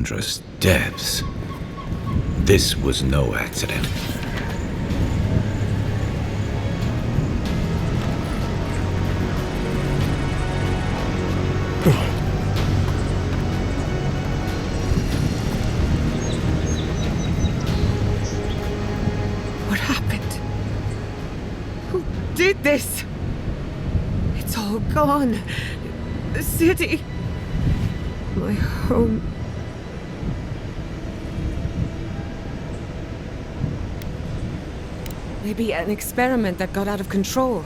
Chandra's deaths. This was no accident. What happened? Who did this? It's all gone. The city. My home. Maybe an experiment that got out of control.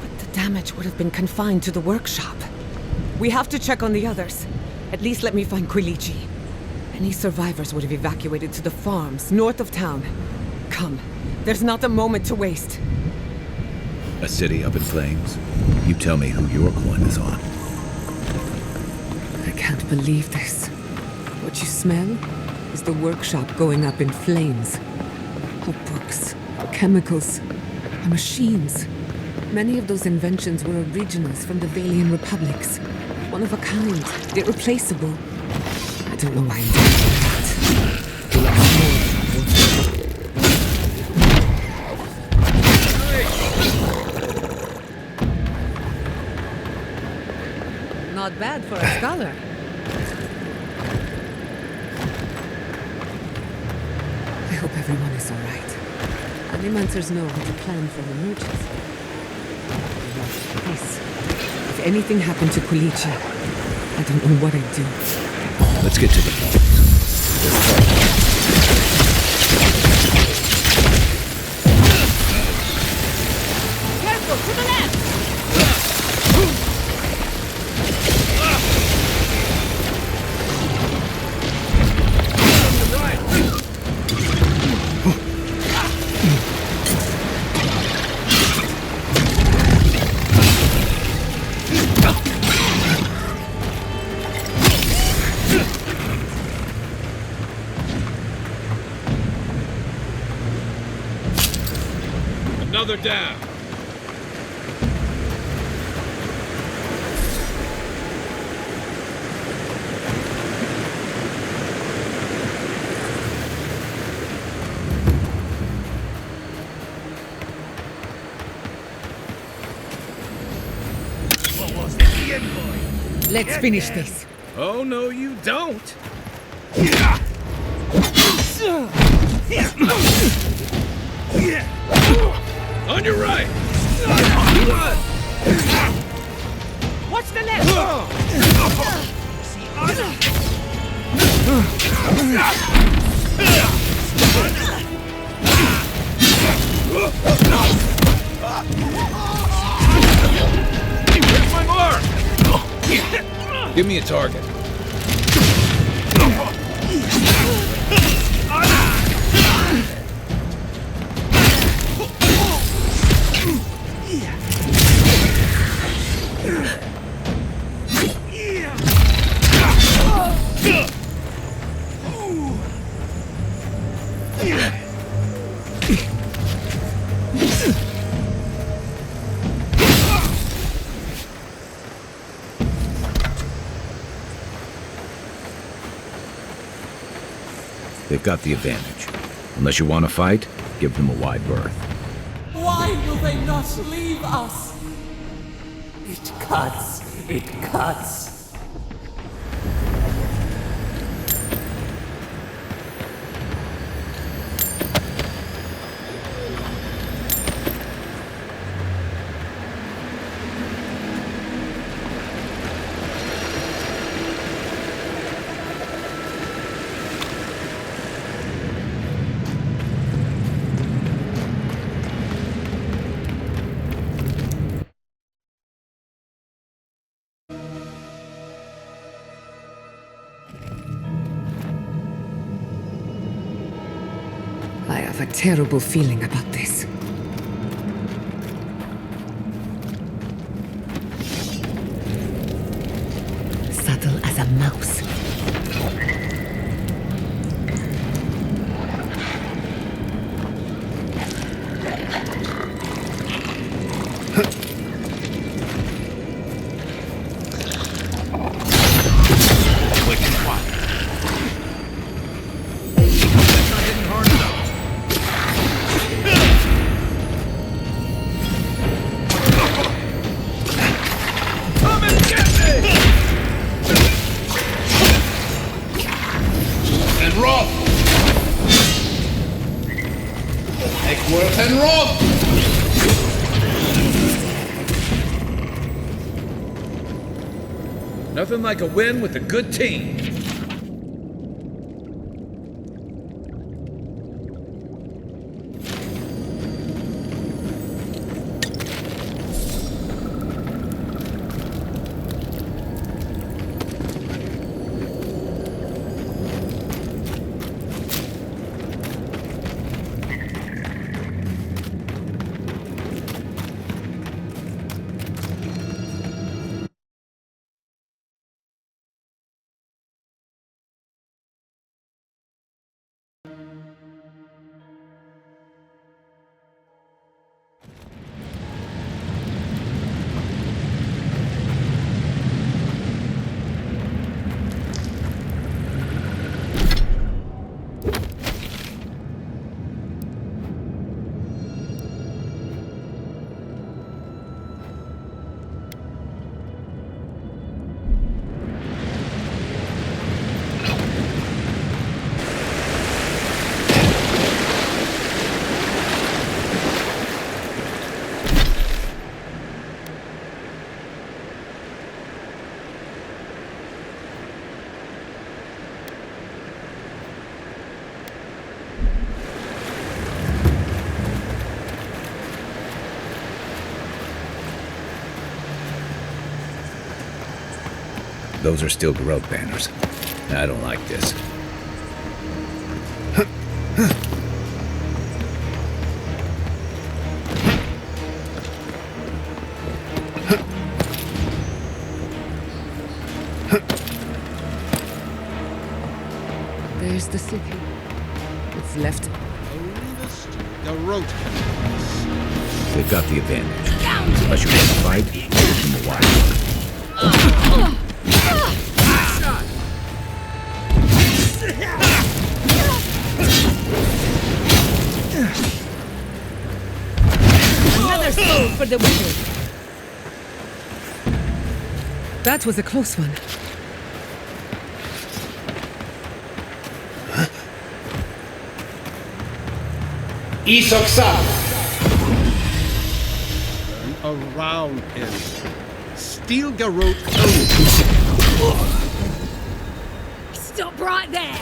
But the damage would have been confined to the workshop. We have to check on the others. At least let me find Quilichi. Any survivors would have evacuated to the farms north of town. Come, there's not a moment to waste. A city up in flames? You tell me who your coin is on. I can't believe this. What you smell is the workshop going up in flames. Our books, our chemicals, our machines. Many of those inventions were originals from the Valian republics. One of a kind, irreplaceable. I don't know why I'm doing that. Not bad for a scholar. I hope everyone is all right. Animancers know how to plan for emergency. Yes. If anything happened to Quilichi, I don't know what I'd do. Let's get to the point. Careful, to the left! Another down. What was it? The envoy. Let's finish this. Oh, no, you don't. On your right. Watch the left! Here's my mark. Give me a target. They've got the advantage. Unless you want to fight, give them a wide berth. Why will they not leave us? It cuts. It cuts. I have a terrible feeling about this. Subtle as a mouse. Quick and quiet. Worth and rob! Nothing like a win with a good team. Those are still Garrote banners. I don't like this. There's the city. It's left. Garrote. They've got the advantage. Unless you want to fight, give them a wide berth. Another soul for the wicked. That was a close one. Isoksa! Around him. Steal Garrote. Stop right there!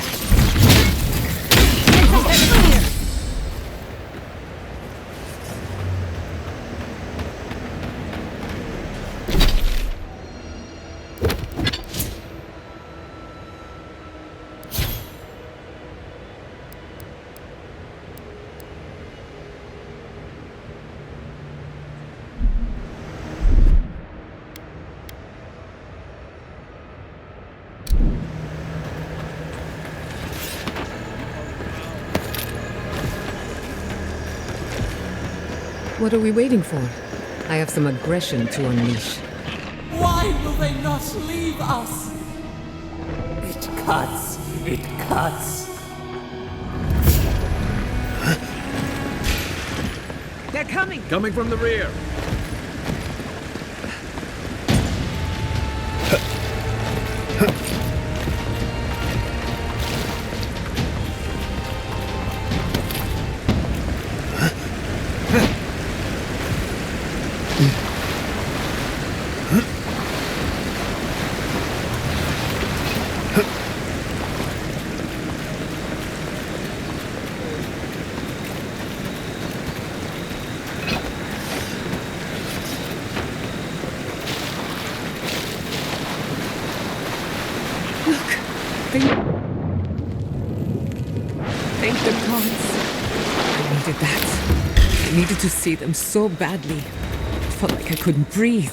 What are we waiting for? I have some aggression to unleash. Why will they not leave us? It cuts. It cuts. They're coming! Coming from the rear. Thank the gods. I needed that. I needed to see them so badly. It felt like I couldn't breathe.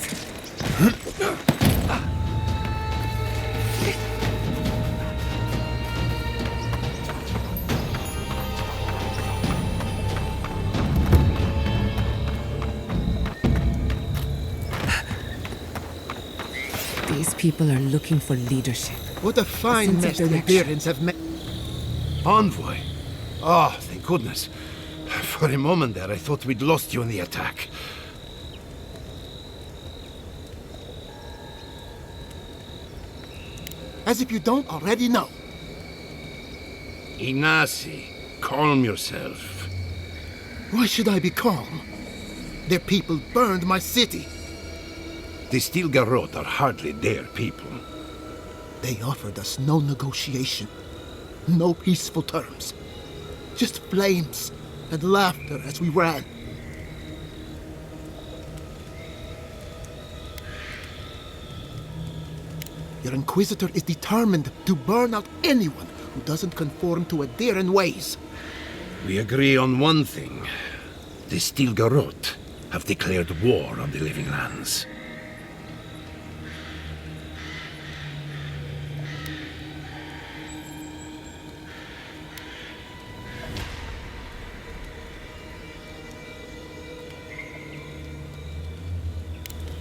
These people are looking for leadership. What a fine Sense mess of the direction. Aedyrians have met. Envoy? Oh, thank goodness. For a moment there, I thought we'd lost you in the attack. As if you don't already know. Ignacy, calm yourself. Why should I be calm? Their people burned my city. The Stilgarroth are hardly their people. They offered us no negotiation, no peaceful terms. Just flames and laughter as we ran. Your Inquisitor is determined to burn out anyone who doesn't conform to Aedyran ways. We agree on one thing. The Stilgarroth have declared war on the Living Lands.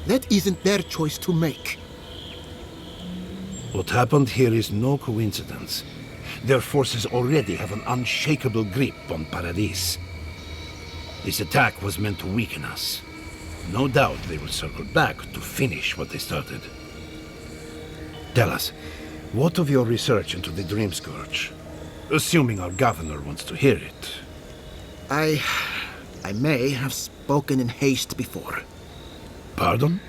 That isn't their choice to make. What happened here is no coincidence. Their forces already have an unshakable grip on Paradis. This attack was meant to weaken us. No doubt they will circle back to finish what they started. Tell us, what of your research into the Dreamscourge? Assuming our governor wants to hear it. I may have spoken in haste before. Pardon?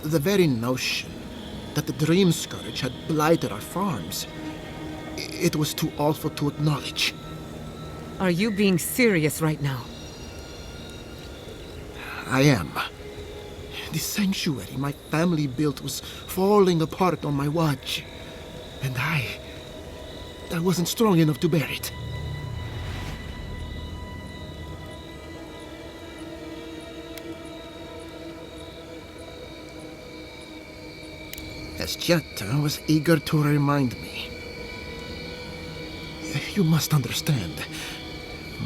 The very notion that the Dreamscourge had blighted our farms, it was too awful to acknowledge. Are you being serious right now? I am. The sanctuary my family built was falling apart on my watch. And I wasn't strong enough to bear it. As Jetta was eager to remind me. You must understand.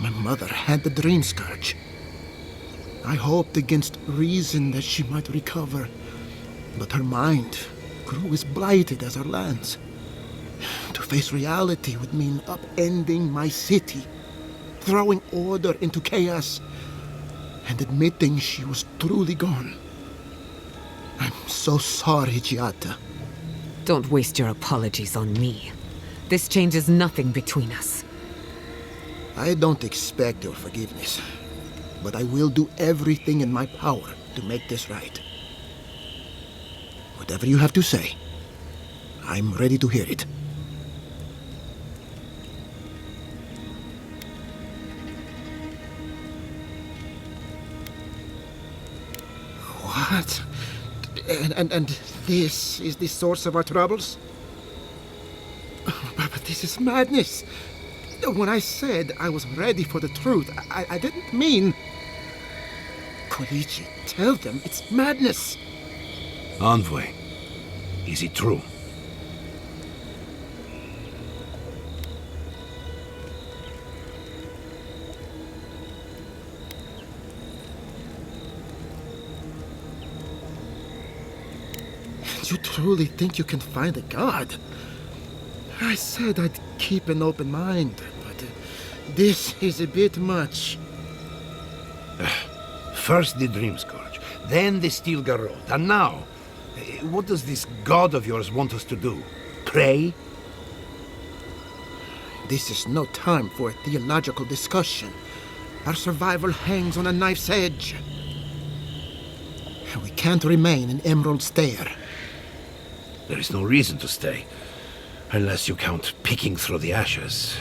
My mother had the Dreamscourge. I hoped against reason that she might recover, but her mind grew as blighted as her lands. To face reality would mean upending my city, throwing order into chaos, and admitting she was truly gone. I'm so sorry, Giada. Don't waste your apologies on me. This changes nothing between us. I don't expect your forgiveness, but I will do everything in my power to make this right. Whatever you have to say, I'm ready to hear it. What? And this is the source of our troubles? But this is madness. When I said I was ready for the truth, I didn't mean... Koichi, tell them it's madness. Envoy, is it true? You truly think you can find a god? I said I'd keep an open mind, but this is a bit much. First the Dreamscourge, then the Stilgarroth, and now, what does this god of yours want us to do? Pray? This is no time for a theological discussion. Our survival hangs on a knife's edge. We can't remain in Emerald Stair. There is no reason to stay, unless you count picking through the ashes.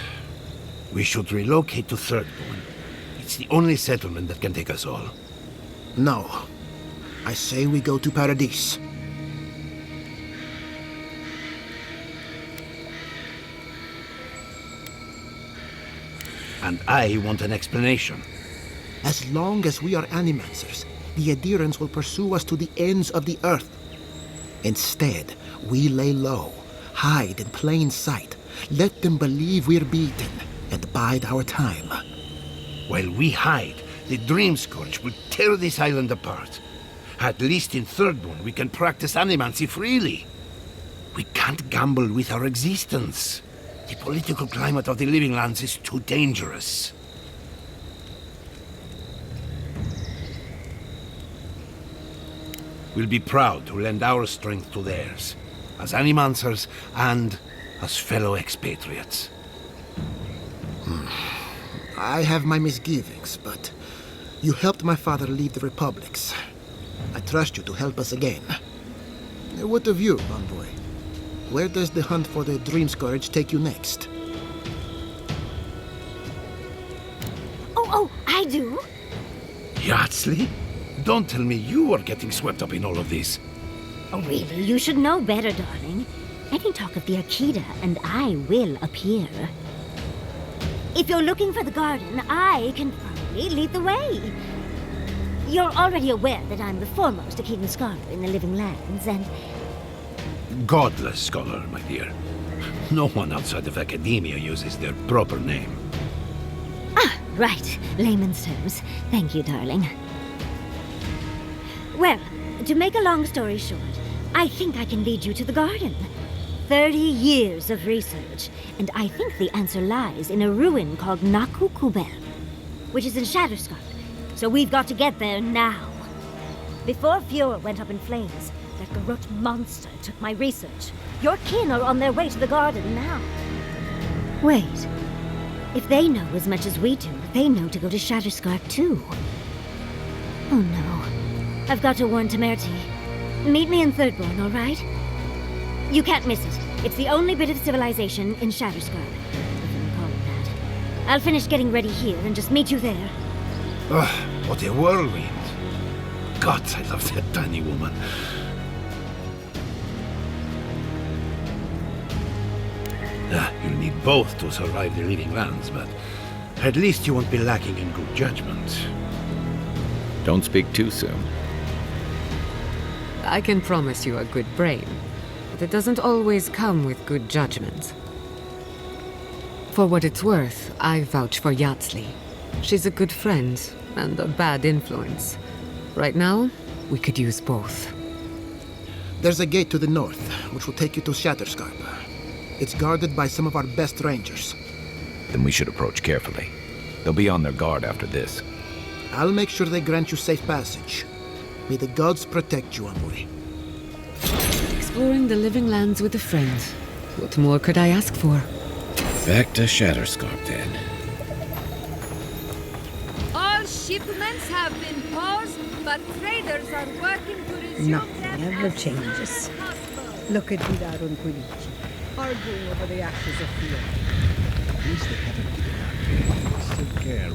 We should relocate to Thirdborn. It's the only settlement that can take us all. No. I say we go to Paradis. And I want an explanation. As long as we are Animancers, the Aedyrans will pursue us to the ends of the earth. Instead, we lay low, hide in plain sight, let them believe we're beaten, and bide our time. While we hide, the Dreamscourge will tear this island apart. At least in Thirdborn, we can practice animancy freely. We can't gamble with our existence. The political climate of the Living Lands is too dangerous. We'll be proud to lend our strength to theirs, as Animancers and as fellow expatriates. I have my misgivings, but you helped my father lead the Republics. I trust you to help us again. What of you, envoy? Where does the hunt for the Dreamscourge take you next? Oh, I do. Yardsley? Don't tell me you are getting swept up in all of this. Oh, really? You should know better, darling. Any talk of the Aedyr, and I will appear. If you're looking for the garden, I can probably lead the way. You're already aware that I'm the foremost Aedyr scholar in the Living Lands, and... Godless scholar, my dear. No one outside of academia uses their proper name. Ah, right. Layman's terms. Thank you, darling. Well, to make a long story short, I think I can lead you to the garden. 30 years of research, and I think the answer lies in a ruin called Naku Kubel, which is in Shatterscarp. So we've got to get there now. Before Eora went up in flames, that Garrote monster took my research. Your kin are on their way to the garden now. Wait. If they know as much as we do, they know to go to Shatterscarp too. Oh no. I've got to warn Temerity. Meet me in Thirdborn, all right? You can't miss it. It's the only bit of civilization in Shatterscarp, if you can call it that. I'll finish getting ready here and just meet you there. Ugh, what a whirlwind. God, I love that tiny woman. You'll need both to survive the Living Lands, but at least you won't be lacking in good judgment. Don't speak too soon. I can promise you a good brain, but it doesn't always come with good judgment. For what it's worth, I vouch for Yardsley. She's a good friend and a bad influence. Right now, we could use both. There's a gate to the north, which will take you to Shatterscarp. It's guarded by some of our best rangers. Then we should approach carefully. They'll be on their guard after this. I'll make sure they grant you safe passage. May the gods protect you, envoy. Exploring the Living Lands with a friend. What more could I ask for? Back to Shatterscarp, then. All shipments have been paused, but traders are working to resume Nothing ever changes. Look at Hidarun Kulichi, arguing over the ashes of Eora. At least they haven't given up. Still care.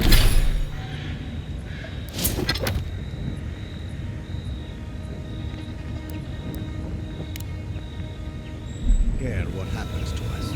Care what happens to us.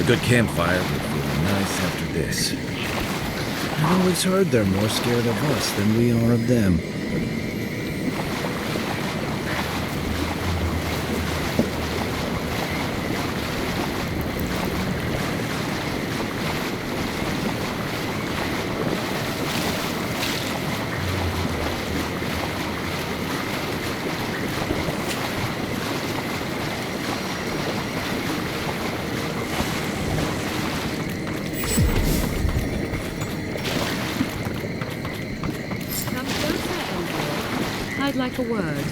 A good campfire would feel nice after this. I've always heard they're more scared of us than we are of them. I'd like a word.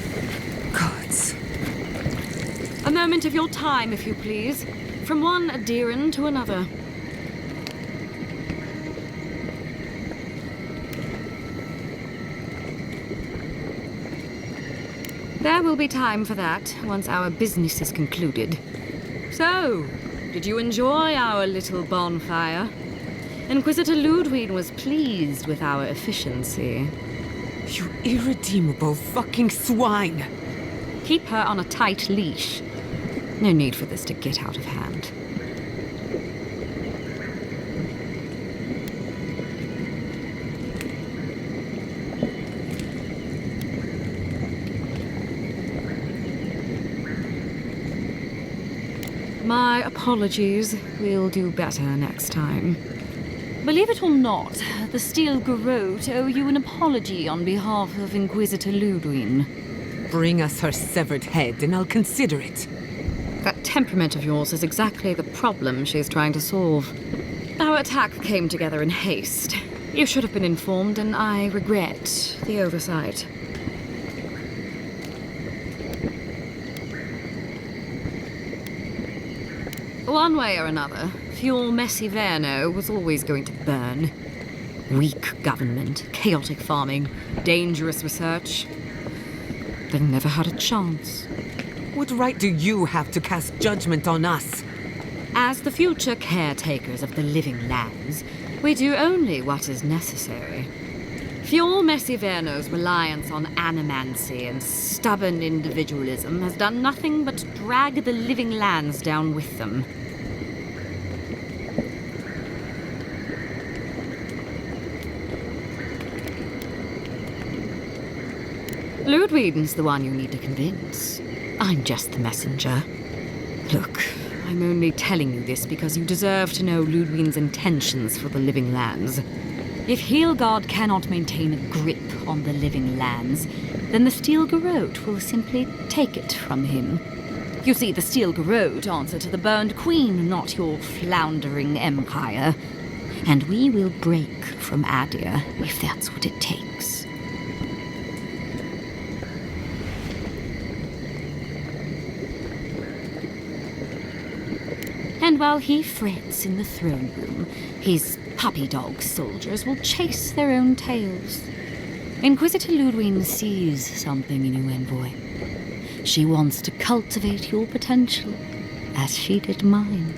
Gods. A moment of your time, if you please. From one Aedyran to another. There will be time for that once our business is concluded. So, did you enjoy our little bonfire? Inquisitor Ludwig was pleased with our efficiency. You irredeemable fucking swine! Keep her on a tight leash. No need for this to get out of hand. My apologies. We'll do better next time. Believe it or not, the Steel Garrote owe you an apology on behalf of Inquisitor Ludwig. Bring us her severed head and I'll consider it. That temperament of yours is exactly the problem she's trying to solve. Our attack came together in haste. You should have been informed, and I regret the oversight. One way or another, Fuel Messiverno was always going to burn. Weak government, chaotic farming, dangerous research. They never had a chance. What right do you have to cast judgment on us? As the future caretakers of the living lands, we do only what is necessary. Fuel Messiverno's reliance on animancy and stubborn individualism has done nothing but drag the living lands down with them. Ludwig's the one you need to convince. I'm just the messenger. Look, I'm only telling you this because you deserve to know Ludwig's intentions for the living lands. If Heelgard cannot maintain a grip on the living lands, then the Steel Garrote will simply take it from him. You see, the Steel Garrote answer to the Burned Queen, not your floundering empire. And we will break from Aedyr if that's what it takes. And while he frets in the throne room, his puppy dog soldiers will chase their own tails. Inquisitor Ludwig sees something in you, envoy. She wants to cultivate your potential, as she did mine.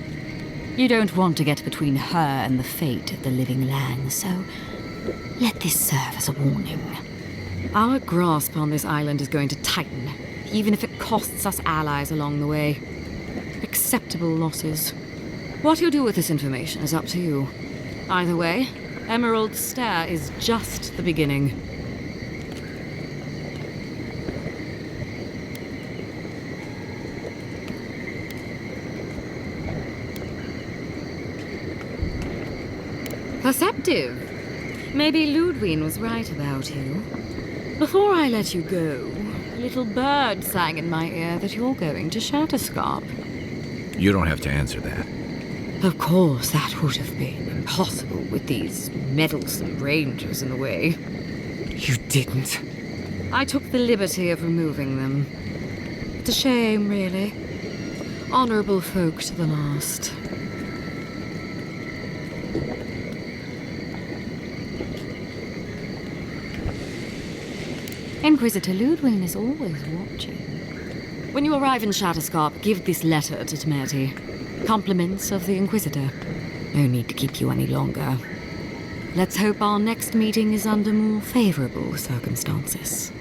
You don't want to get between her and the fate of the living land, so let this serve as a warning. Our grasp on this island is going to tighten, even if it costs us allies along the way. Acceptable losses. What you do with this information is up to you. Either way, Emerald Stair is just the beginning. Perceptive. Maybe Ludwig was right about you. Before I let you go, a little bird sang in my ear that you're going to Shatterscarp. You don't have to answer that. Of course, that would have been impossible with these meddlesome rangers in the way. You didn't. I took the liberty of removing them. It's a shame, really. Honorable folk to the last. Inquisitor Ludwig is always watching. When you arrive in Shatterscarp, give this letter to Temerity. Compliments of the Inquisitor. No need to keep you any longer. Let's hope our next meeting is under more favorable circumstances.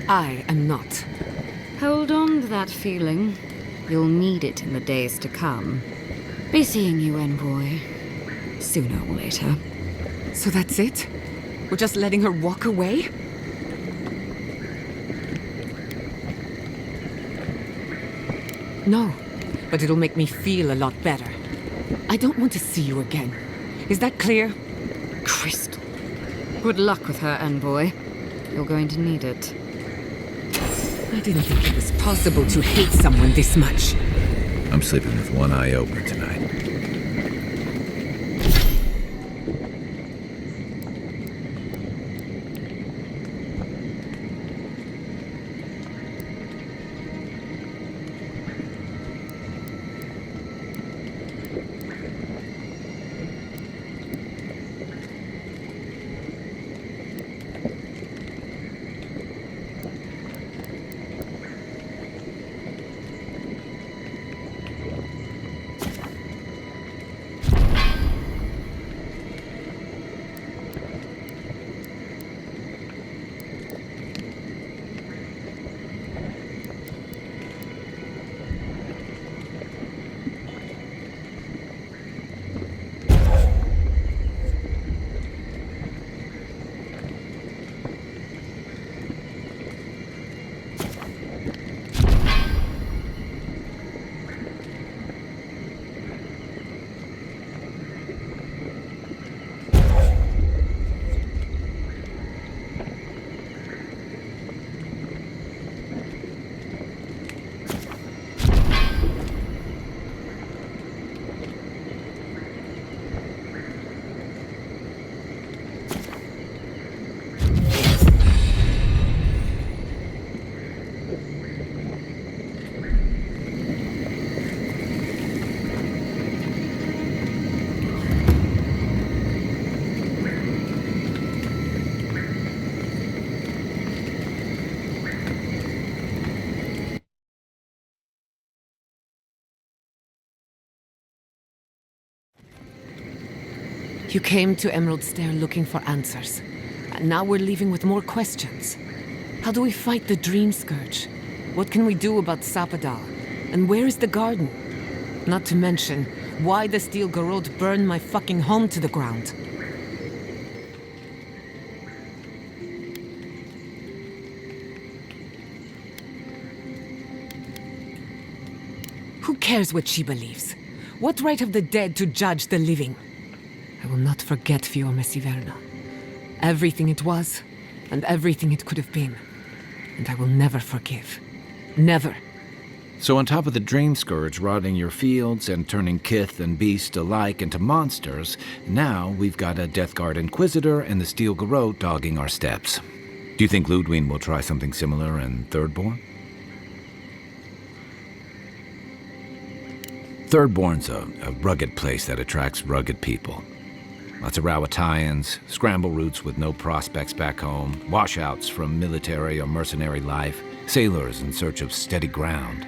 I am not. Hold on to that feeling. You'll need it in the days to come. Be seeing you, envoy. Sooner or later. So that's it? We're just letting her walk away? No, but it'll make me feel a lot better. I don't want to see you again. Is that clear? Crystal. Good luck with her, envoy. You're going to need it. I didn't think it was possible to hate someone this much. I'm sleeping with one eye open tonight. You came to Emerald Stair looking for answers. And now we're leaving with more questions. How do we fight the Dreamscourge? What can we do about Subtitle? And where is the garden? Not to mention, why the Steel Garrote burned my fucking home to the ground. Who cares what she believes? What right have the dead to judge the living? I will not forget Fiume Siverna. Everything it was, and everything it could have been. And I will never forgive. Never. So on top of the Dreamscourge rotting your fields and turning kith and beast alike into monsters, now we've got a Deathguard Inquisitor and the Steel Garrote dogging our steps. Do you think Ludwig will try something similar in Thirdborn? Thirdborn's a rugged place that attracts rugged people. Lots of Rawatayans, scramble routes with no prospects back home, washouts from military or mercenary life, sailors in search of steady ground.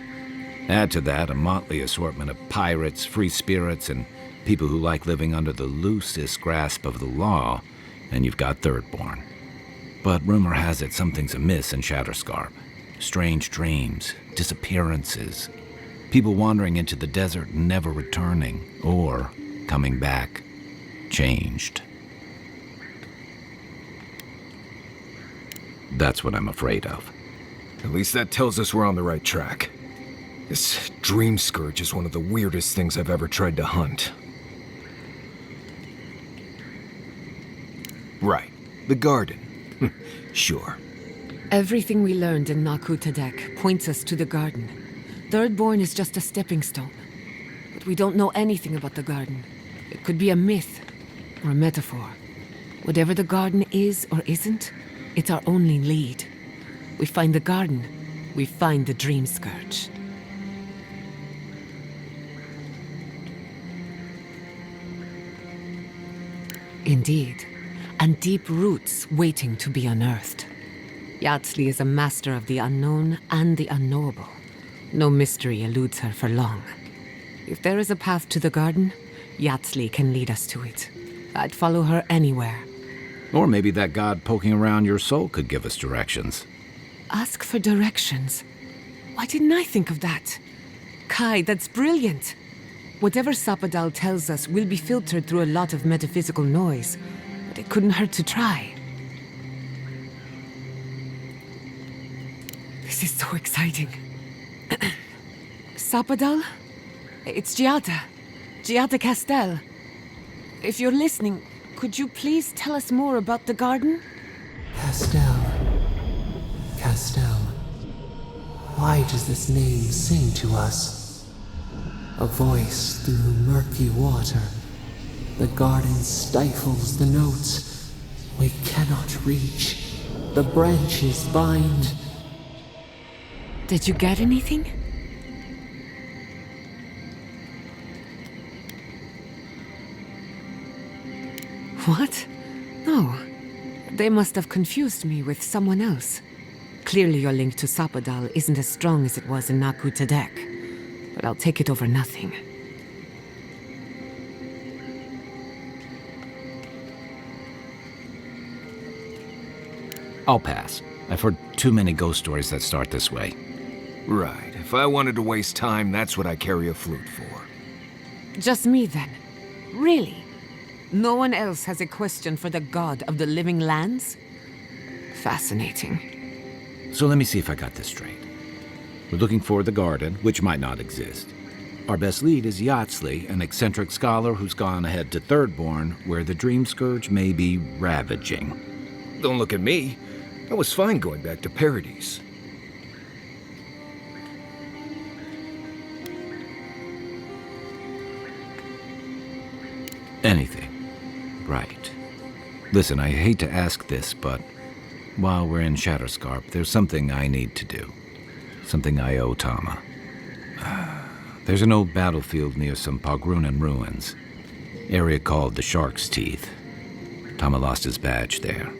Add to that a motley assortment of pirates, free spirits, and people who like living under the loosest grasp of the law, and you've got Thirdborn. But rumor has it something's amiss in Shatterscarp. Strange dreams, disappearances, people wandering into the desert and never returning, or coming back, changed. That's what I'm afraid of. At least that tells us we're on the right track. This Dreamscourge is one of the weirdest things I've ever tried to hunt. Right, the garden. Sure. Everything we learned in Naku Tadek points us to the garden. Thirdborn is just a stepping stone. But we don't know anything about the garden. It could be a myth, or a metaphor. Whatever the garden is or isn't, it's our only lead. We find the garden, we find the Dreamscourge. Indeed, and deep roots waiting to be unearthed. Yatsley is a master of the unknown and the unknowable. No mystery eludes her for long. If there is a path to the garden, Yatsley can lead us to it. I'd follow her anywhere. Or maybe that god poking around your soul could give us directions. Ask for directions. Why didn't I think of that? Kai, that's brilliant. Whatever Subtitle tells us will be filtered through a lot of metaphysical noise, but it couldn't hurt to try. This is so exciting. Subtitle? It's Giada. Giada Castell. If you're listening, could you please tell us more about the garden? Castell. Castell. Why does this name sing to us? A voice through murky water. The garden stifles the notes. We cannot reach. The branches bind. Did you get anything? What? No. They must have confused me with someone else. Clearly your link to Subtitle isn't as strong as it was in Naku Tadek. But I'll take it over nothing. I'll pass. I've heard too many ghost stories that start this way. Right. If I wanted to waste time, that's what I carry a flute for. Just me then. Really? No one else has a question for the god of the living lands? Fascinating. So let me see if I got this straight. We're looking for the garden, which might not exist. Our best lead is Yatsley, an eccentric scholar who's gone ahead to Thirdborn, where the Dreamscourge may be ravaging. Don't look at me. I was fine going back to Paradise. Anything. Right. Listen, I hate to ask this, but while we're in Shatterscarp, there's something I need to do. Something I owe Tama. There's an old battlefield near some Pogrunan ruins. Area called the Shark's Teeth. Tama lost his badge there.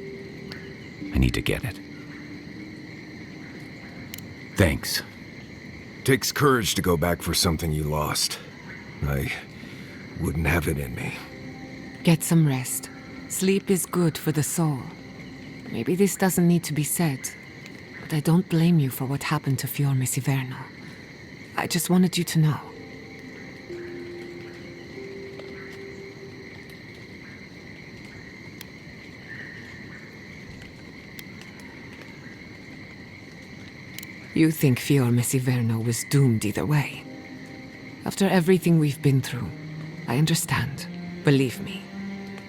I need to get it. Thanks. Takes courage to go back for something you lost. I wouldn't have it in me. Get some rest. Sleep is good for the soul. Maybe this doesn't need to be said, but I don't blame you for what happened to Fior Messiverno. I just wanted you to know. You think Fior Messiverno was doomed either way. After everything we've been through, I understand. Believe me.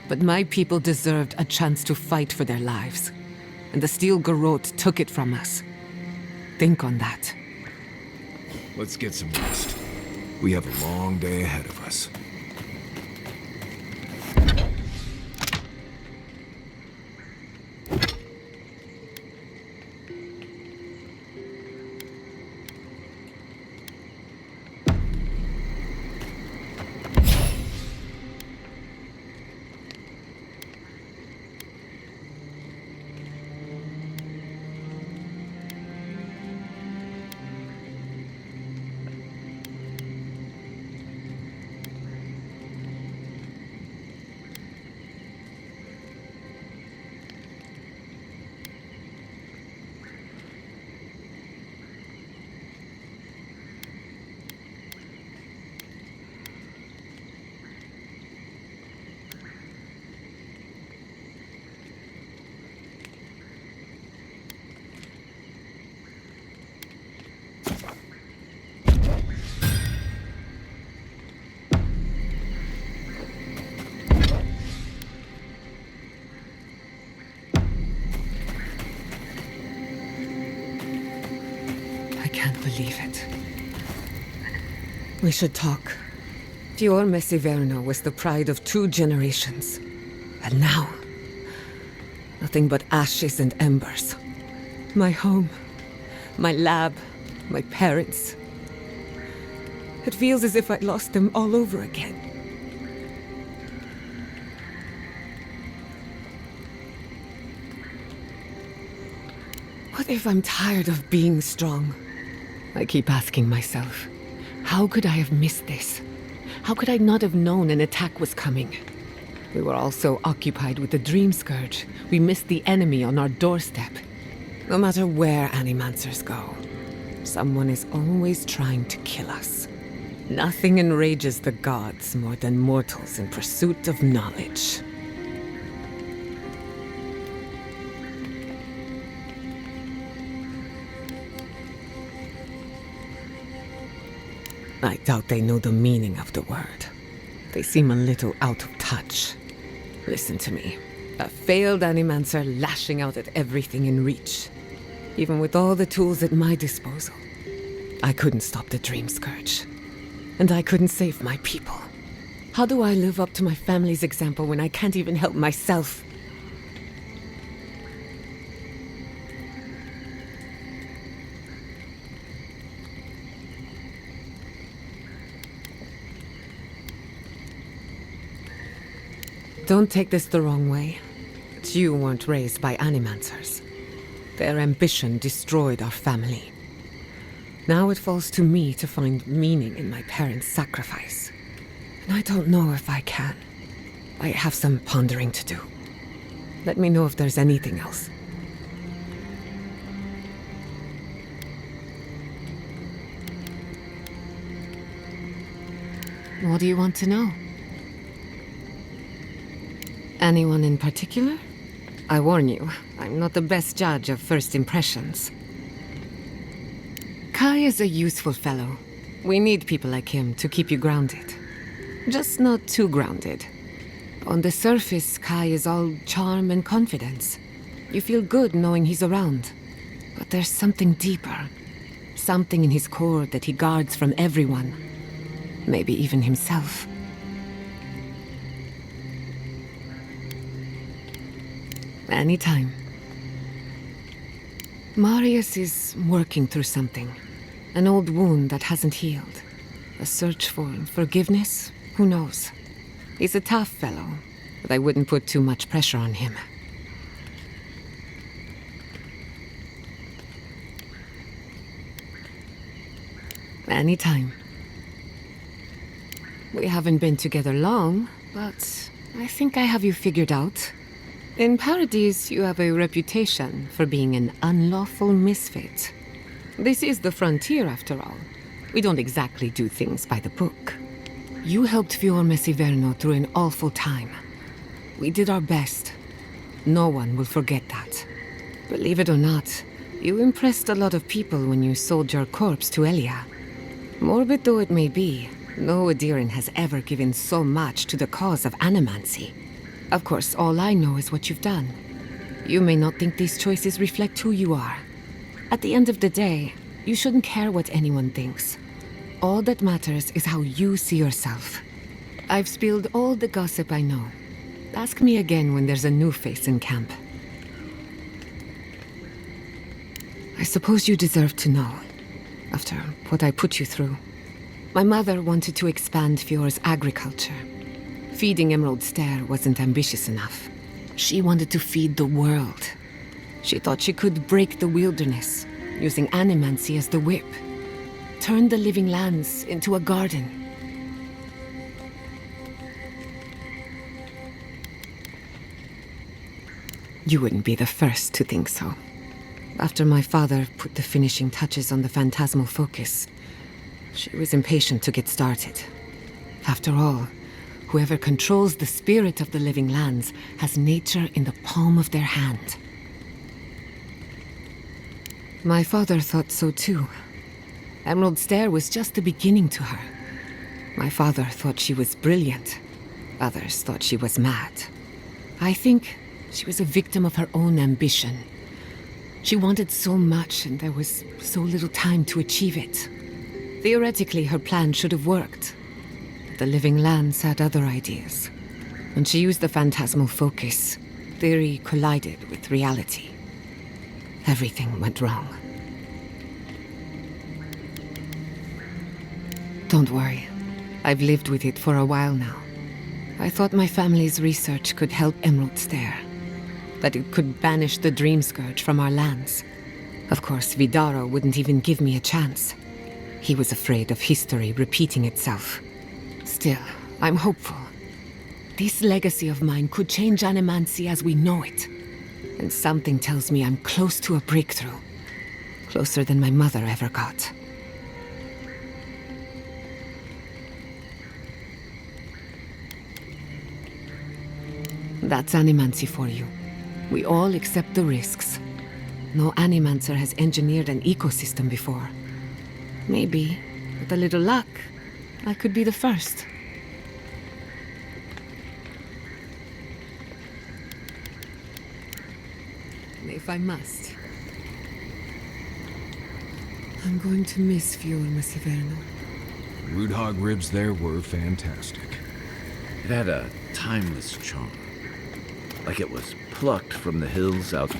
But my people deserved a chance to fight for their lives. And the Steel Garrote took it from us. Think on that. Let's get some rest. We have a long day ahead of us. Believe it. We should talk. Fior Messiverno was the pride of 2 generations. And now, nothing but ashes and embers. My home, my lab, my parents. It feels as if I lost them all over again. What if I'm tired of being strong? I keep asking myself, how could I have missed this? How could I not have known an attack was coming? We were all so occupied with the Dreamscourge, we missed the enemy on our doorstep. No matter where Animancers go, someone is always trying to kill us. Nothing enrages the gods more than mortals in pursuit of knowledge. I doubt they know the meaning of the word. They seem a little out of touch. Listen to me. A failed Animancer lashing out at everything in reach. Even with all the tools at my disposal, I couldn't stop the Dreamscourge. And I couldn't save my people. How do I live up to my family's example when I can't even help myself? Don't take this the wrong way, but you weren't raised by Animancers. Their ambition destroyed our family. Now it falls to me to find meaning in my parents' sacrifice. And I don't know if I can. I have some pondering to do. Let me know if there's anything else. What do you want to know? Anyone in particular? I warn you, I'm not the best judge of first impressions. Kai is a useful fellow. We need people like him to keep you grounded. Just not too grounded. On the surface, Kai is all charm and confidence. You feel good knowing he's around. But there's something deeper. Something in his core that he guards from everyone. Maybe even himself. Anytime. Marius is working through something. An old wound that hasn't healed. A search for forgiveness? Who knows? He's a tough fellow, but I wouldn't put too much pressure on him. Anytime. We haven't been together long, but I think I have you figured out. In Paradise, you have a reputation for being an unlawful misfit. This is the frontier, after all. We don't exactly do things by the book. You helped Fior Messiverno through an awful time. We did our best. No one will forget that. Believe it or not, you impressed a lot of people when you sold your corpse to Elia. Morbid though it may be, no Aedyran has ever given so much to the cause of animancy. Of course, all I know is what you've done. You may not think these choices reflect who you are. At the end of the day, you shouldn't care what anyone thinks. All that matters is how you see yourself. I've spilled all the gossip I know. Ask me again when there's a new face in camp. I suppose you deserve to know, after what I put you through. My mother wanted to expand Fior's agriculture. Feeding Emerald Stair wasn't ambitious enough. She wanted to feed the world. She thought she could break the wilderness, using animancy as the whip. Turn the living lands into a garden. You wouldn't be the first to think so. After my father put the finishing touches on the phantasmal focus, she was impatient to get started. After all, whoever controls the spirit of the living lands has nature in the palm of their hand. My father thought so too. Emerald Stair was just the beginning to her. My father thought she was brilliant. Others thought she was mad. I think she was a victim of her own ambition. She wanted so much, and there was so little time to achieve it. Theoretically, her plan should have worked. But the living lands had other ideas. When she used the phantasmal focus, theory collided with reality. Everything went wrong. Don't worry. I've lived with it for a while now. I thought my family's research could help Emerald Stair. That it could banish the Dreamscourge from our lands. Of course, Vidaro wouldn't even give me a chance. He was afraid of history repeating itself. Still, I'm hopeful. This legacy of mine could change animancy as we know it. And something tells me I'm close to a breakthrough. Closer than my mother ever got. That's animancy for you. We all accept the risks. No animancer has engineered an ecosystem before. Maybe, with a little luck, I could be the first. If I must. I'm going to miss Fior Messiverno. Root hog ribs there were fantastic. It had a timeless charm. Like it was plucked from the hills out.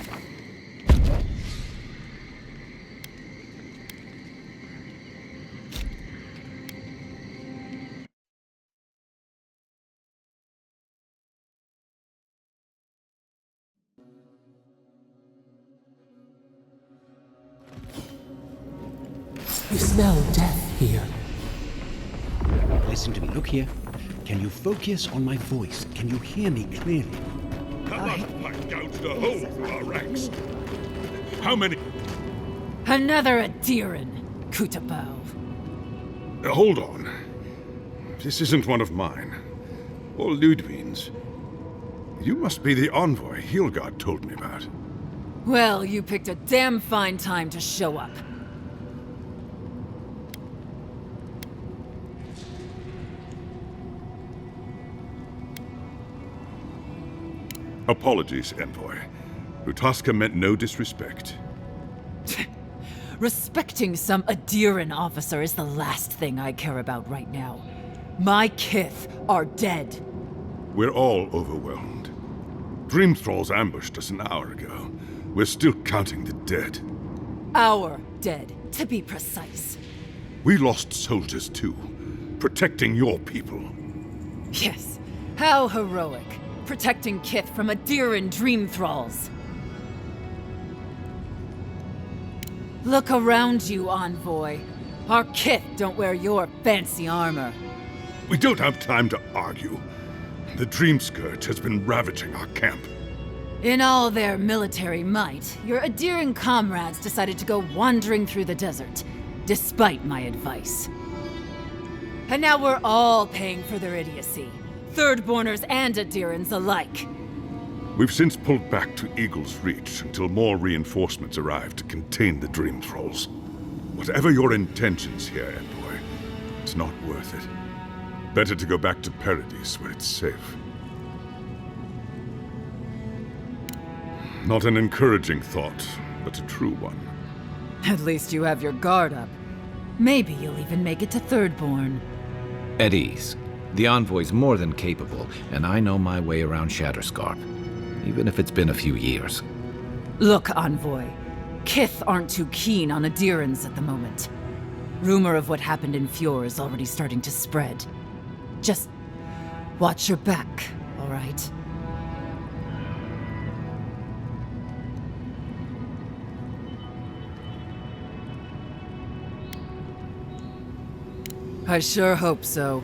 You smell death here. Listen to me. Look here. Can you focus on my voice? Can you hear me clearly? Come on, I gouged a hole through our ranks. How many? Another Aedyran, Kutabao. Hold on. This isn't one of mine. Or Ludwig's. You must be the envoy Hilgard told me about. Well, you picked a damn fine time to show up. Apologies, envoy. Rutaska meant no disrespect. Respecting some Aedyran officer is the last thing I care about right now. My kith are dead. We're all overwhelmed. Dream Thralls ambushed us an hour ago. We're still counting the dead. Our dead, to be precise. We lost soldiers too, protecting your people. Yes, how heroic. Protecting kith from Aedyran dream thralls. Look around you, envoy. Our kith don't wear your fancy armor. We don't have time to argue. The Dreamscourge has been ravaging our camp. In all their military might, your Aedyran comrades decided to go wandering through the desert, despite my advice. And now we're all paying for their idiocy. Thirdborners and Aedyrans alike. We've since pulled back to Eagle's Reach until more reinforcements arrive to contain the Dream Thralls. Whatever your intentions here, envoy, it's not worth it. Better to go back to Paradise where it's safe. Not an encouraging thought, but a true one. At least you have your guard up. Maybe you'll even make it to Thirdborn. At ease. The envoy's more than capable, and I know my way around Shatterscarp, even if it's been a few years. Look, envoy. Kith aren't too keen on Aedyrans at the moment. Rumor of what happened in Fjord is already starting to spread. Just watch your back, all right? I sure hope so.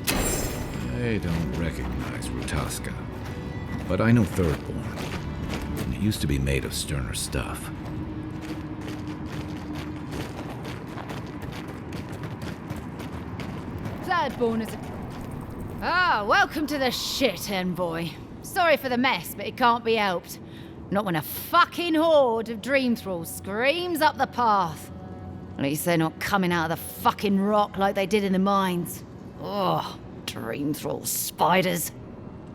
I don't recognize Rutaska, but I know Thirdborn. And it used to be made of sterner stuff. Thirdborn is a... Ah, welcome to the shit, envoy. Sorry for the mess, but it can't be helped. Not when a fucking horde of dream thralls screams up the path. At least they're not coming out of the fucking rock like they did in the mines. Ugh, dream thrall spiders.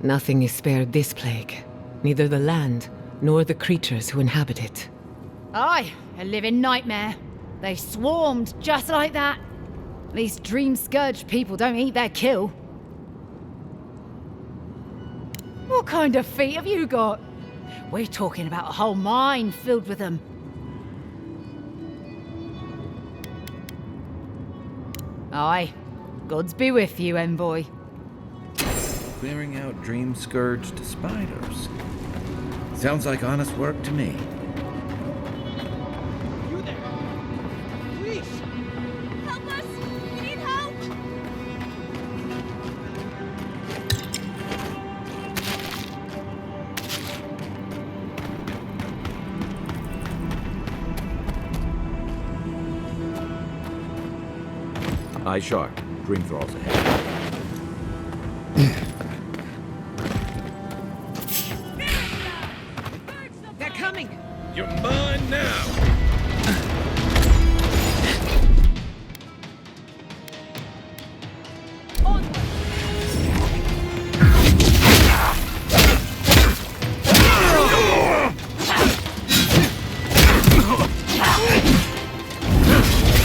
Nothing is spared this plague. Neither the land, nor the creatures who inhabit it. Aye, a living nightmare. They swarmed just like that. At least Dreamscourge people don't eat their kill. What kind of feet have you got? We're talking about a whole mine filled with them. Aye, gods be with you, envoy. Clearing out Dreamscourged spiders. Sounds like honest work to me. You there? Please! Help us! We need help! Eye sharp. Dream Thralls ahead. They're coming! You're mine now!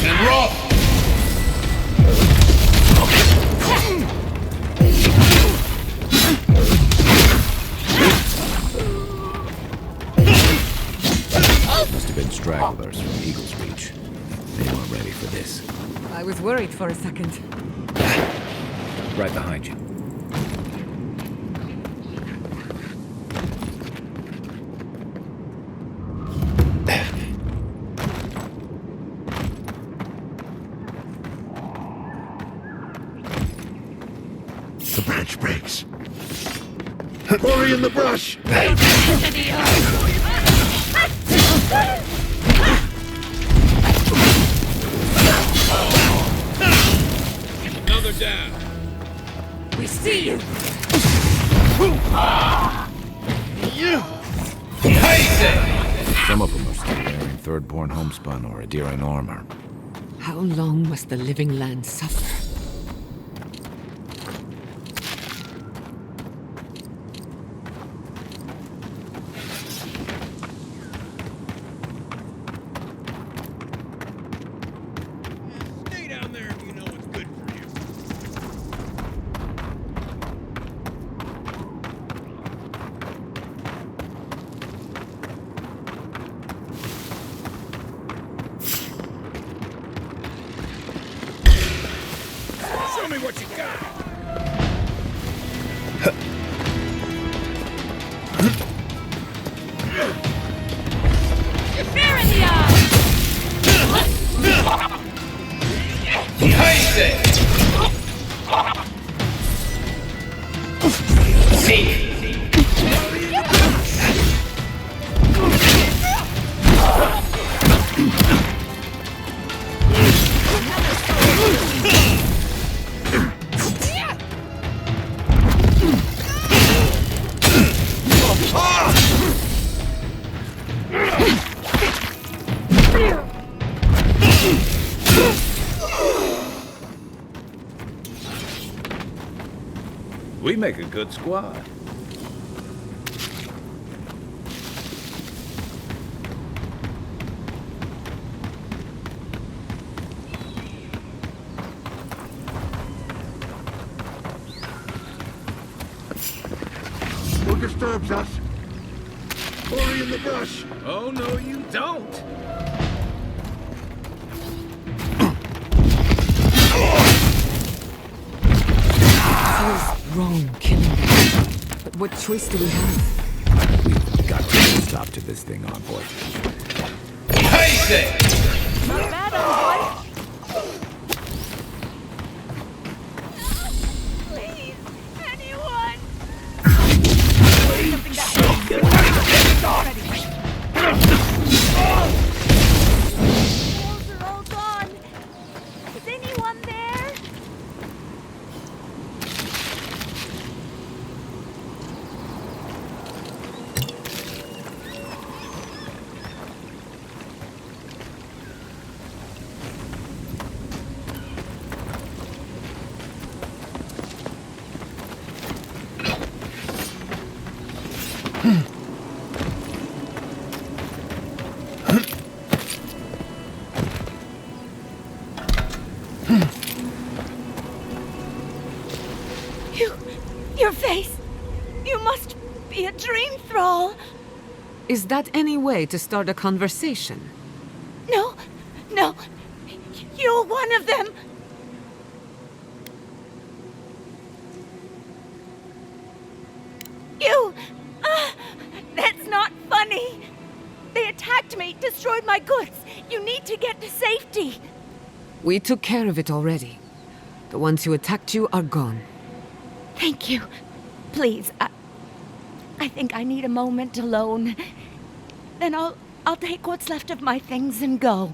And roll! Must have been stragglers from Eagle's Reach. They weren't ready for this. I was worried for a second. Right behind you. The branch breaks. Hurry in the brush! Another down. We see you! Some of them are still wearing Thirdborn homespun or Aedyran armor. How long must the living land suffer? Stay down there if you know what's good for you. Show me what you got. You're fair in the eye! We make a good squad. Who disturbs us? Hurry in the bush! Oh, no, you don't! Feels wrong killing them. But what choice do we have? We've got to put a stop to this thing, envoy. Hey, Not bad, envoy. Please, anyone! Walls are all gone. Is anyone there? Your face! You must be a dream thrall! Is that any way to start a conversation? No, no. You're one of them! You! That's not funny! They attacked me, destroyed my goods! You need to get to safety! We took care of it already. The ones who attacked you are gone. Thank you. Please, I think I need a moment alone. Then I'll take what's left of my things and go.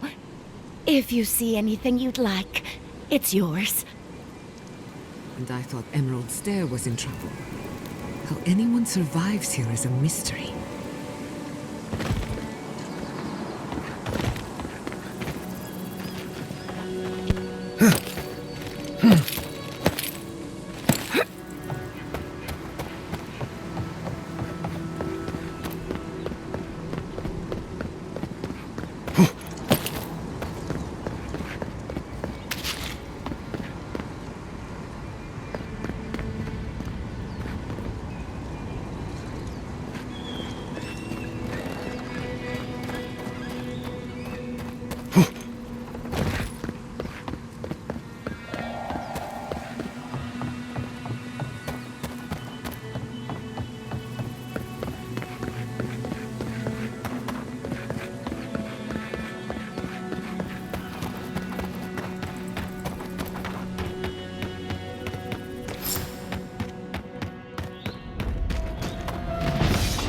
If you see anything you'd like, it's yours. And I thought Emerald Stair was in trouble. How anyone survives here is a mystery.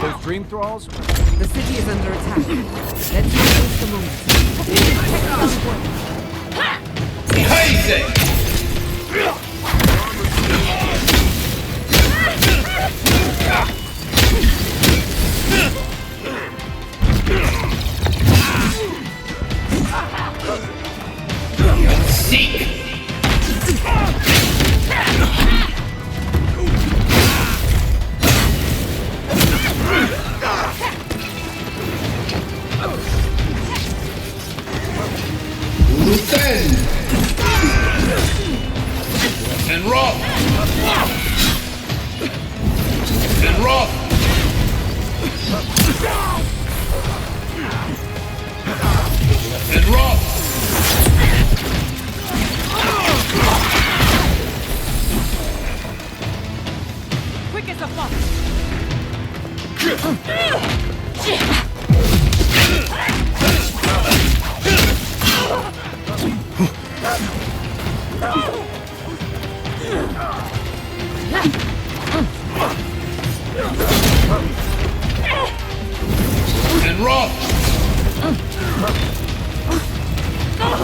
Those dream thralls? The city is under attack. Let's not waste the moment.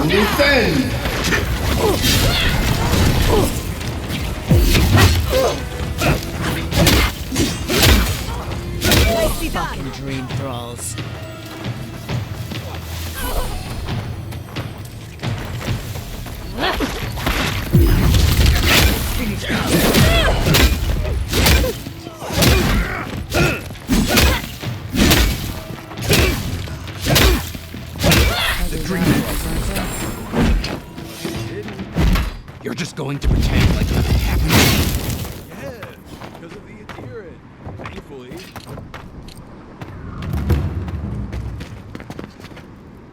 Defend! Fucking dream thralls. The dream You're just going to pretend like nothing happened? Yeah, because of the Aedyr, thankfully.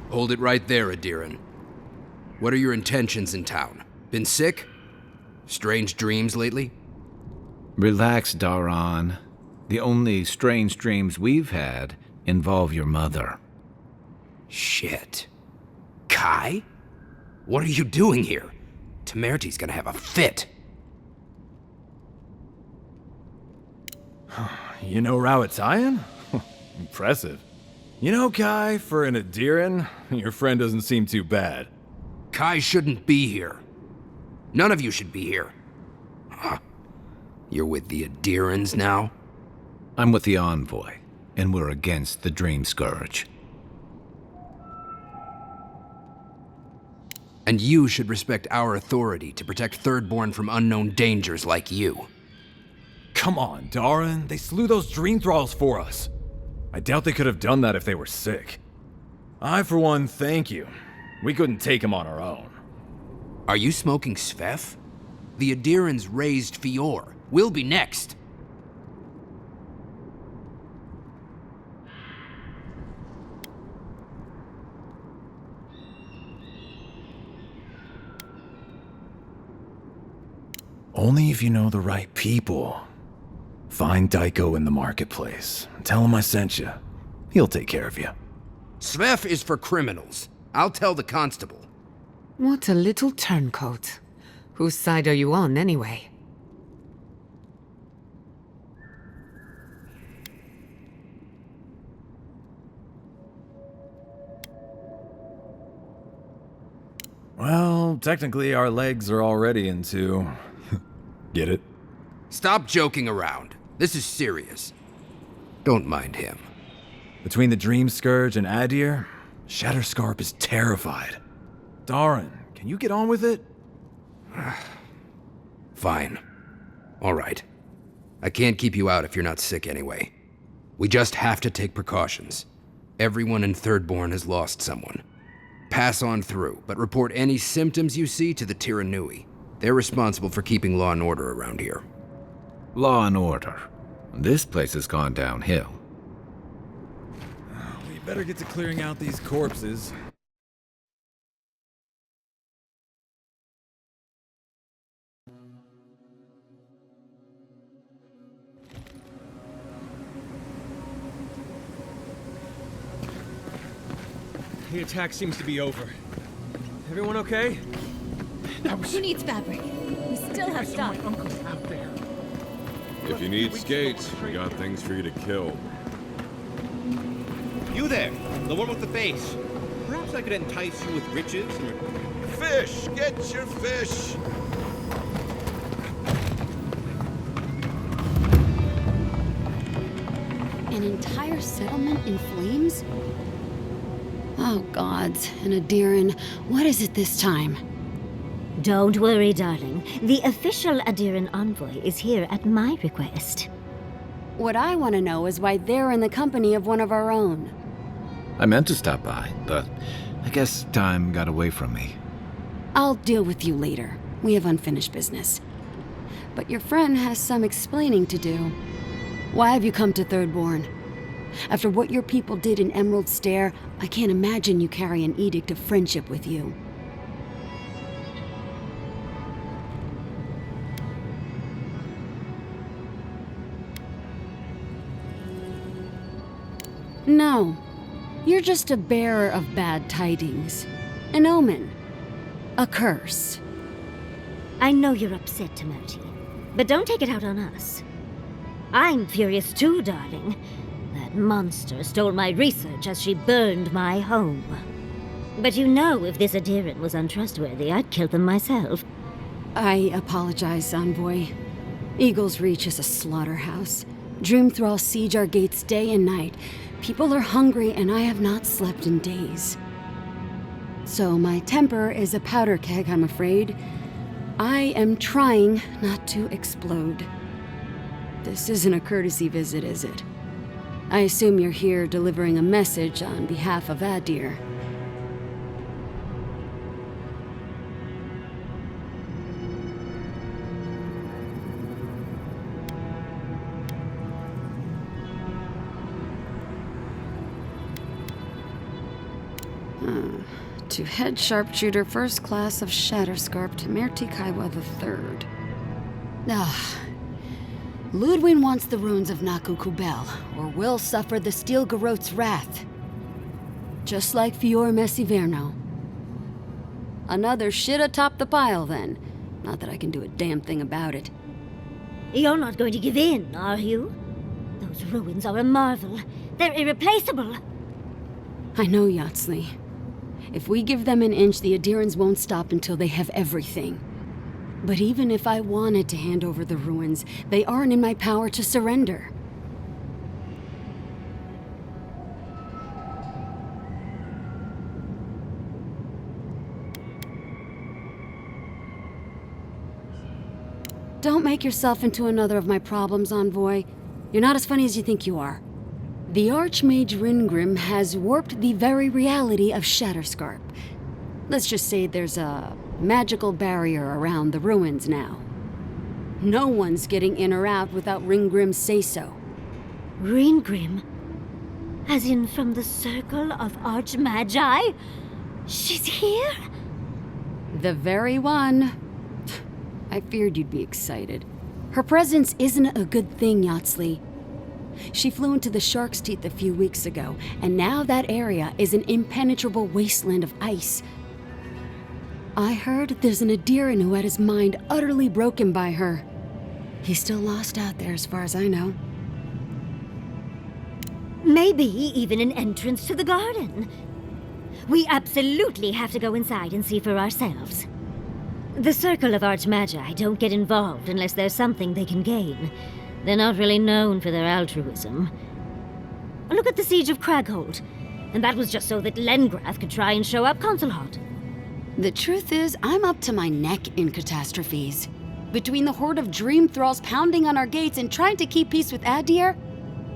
Hold it right there, Aedyr. What are your intentions in town? Been sick? Strange dreams lately? Relax, Daron. The only strange dreams we've had involve your mother. Shit. Kai? What are you doing here? Temerty's gonna have a fit. You know Rawatayan? Impressive. You know, Kai, for an Aedyr, your friend doesn't seem too bad. Kai shouldn't be here. None of you should be here. Huh. You're with the Aedyr now? I'm with the envoy, and we're against the Dreamscourge. And you should respect our authority to protect Thirdborn from unknown dangers like you. Come on, Daron. They slew those dream thralls for us. I doubt they could have done that if they were sick. I, for one, thank you. We couldn't take them on our own. Are you smoking Svef? The Aedyr raised Fior. We'll be next. Only if you know the right people. Find Daiko in the marketplace. Tell him I sent you. He'll take care of you. Svef is for criminals. I'll tell the constable. What a little turncoat. Whose side are you on, anyway? Well, technically our legs are already into... Get it? Stop joking around. This is serious. Don't mind him. Between the Dreamscourge and Aedyr, Shatterscarp is terrified. Daron, can you get on with it? Fine. All right. I can't keep you out if you're not sick anyway. We just have to take precautions. Everyone in Thirdborn has lost someone. Pass on through, but report any symptoms you see to the Tiranui. They're responsible for keeping law and order around here. Law and order. This place has gone downhill. We better get to clearing out these corpses. The attack seems to be over. Everyone okay? Who needs fabric? We still have stuff. My uncle's out there. If you need skates, we got things for you to kill. You there, the one with the face. Perhaps I could entice you with riches and... Fish! Get your fish! An entire settlement in flames? Oh gods, and Aedyr, what is it this time? Don't worry, darling. The official Aedyr envoy is here at my request. What I want to know is why they're in the company of one of our own. I meant to stop by, but I guess time got away from me. I'll deal with you later. We have unfinished business. But your friend has some explaining to do. Why have you come to Thirdborn? After what your people did in Emerald Stair, I can't imagine you carry an edict of friendship with you. No. You're just a bearer of bad tidings. An omen. A curse. I know you're upset, Temerty, but don't take it out on us. I'm furious too, darling. That monster stole my research as she burned my home. But you know if this Aedyran was untrustworthy, I'd kill them myself. I apologize, Envoy. Eagle's Reach is a slaughterhouse. Dreamthralls siege our gates day and night. People are hungry, and I have not slept in days. So my temper is a powder keg, I'm afraid. I am trying not to explode. This isn't a courtesy visit, is it? I assume you're here delivering a message on behalf of Aedyr. To head sharpshooter, first class of Shatterscarp to Merti Kaiwa III. Ludwin wants the ruins of Naku Kubel, or will suffer the Steel Garot's wrath. Just like Fior Messiverno. Another shit atop the pile, then. Not that I can do a damn thing about it. You're not going to give in, are you? Those ruins are a marvel. They're irreplaceable. I know, Yatsley. If we give them an inch, the Aedyrans won't stop until they have everything. But even if I wanted to hand over the ruins, they aren't in my power to surrender. Don't make yourself into another of my problems, Envoy. You're not as funny as you think you are. The Archmage Ringrim has warped the very reality of Shatterscarp. Let's just say there's a magical barrier around the ruins now. No one's getting in or out without Ringgrim's say-so. Ringgrim? As in from the Circle of Archmagi? She's here? The very one. I feared you'd be excited. Her presence isn't a good thing, Yatsley. She flew into the Shark's Teeth a few weeks ago, and now that area is an impenetrable wasteland of ice. I heard there's an Aedyran who had his mind utterly broken by her. He's still lost out there as far as I know. Maybe even an entrance to the garden. We absolutely have to go inside and see for ourselves. The Circle of Archmagi don't get involved unless there's something they can gain. They're not really known for their altruism. Look at the Siege of Craghold. And that was just so that Lengrath could try and show up Consulhot. The truth is, I'm up to my neck in catastrophes. Between the horde of dream thralls pounding on our gates and trying to keep peace with Aedyr,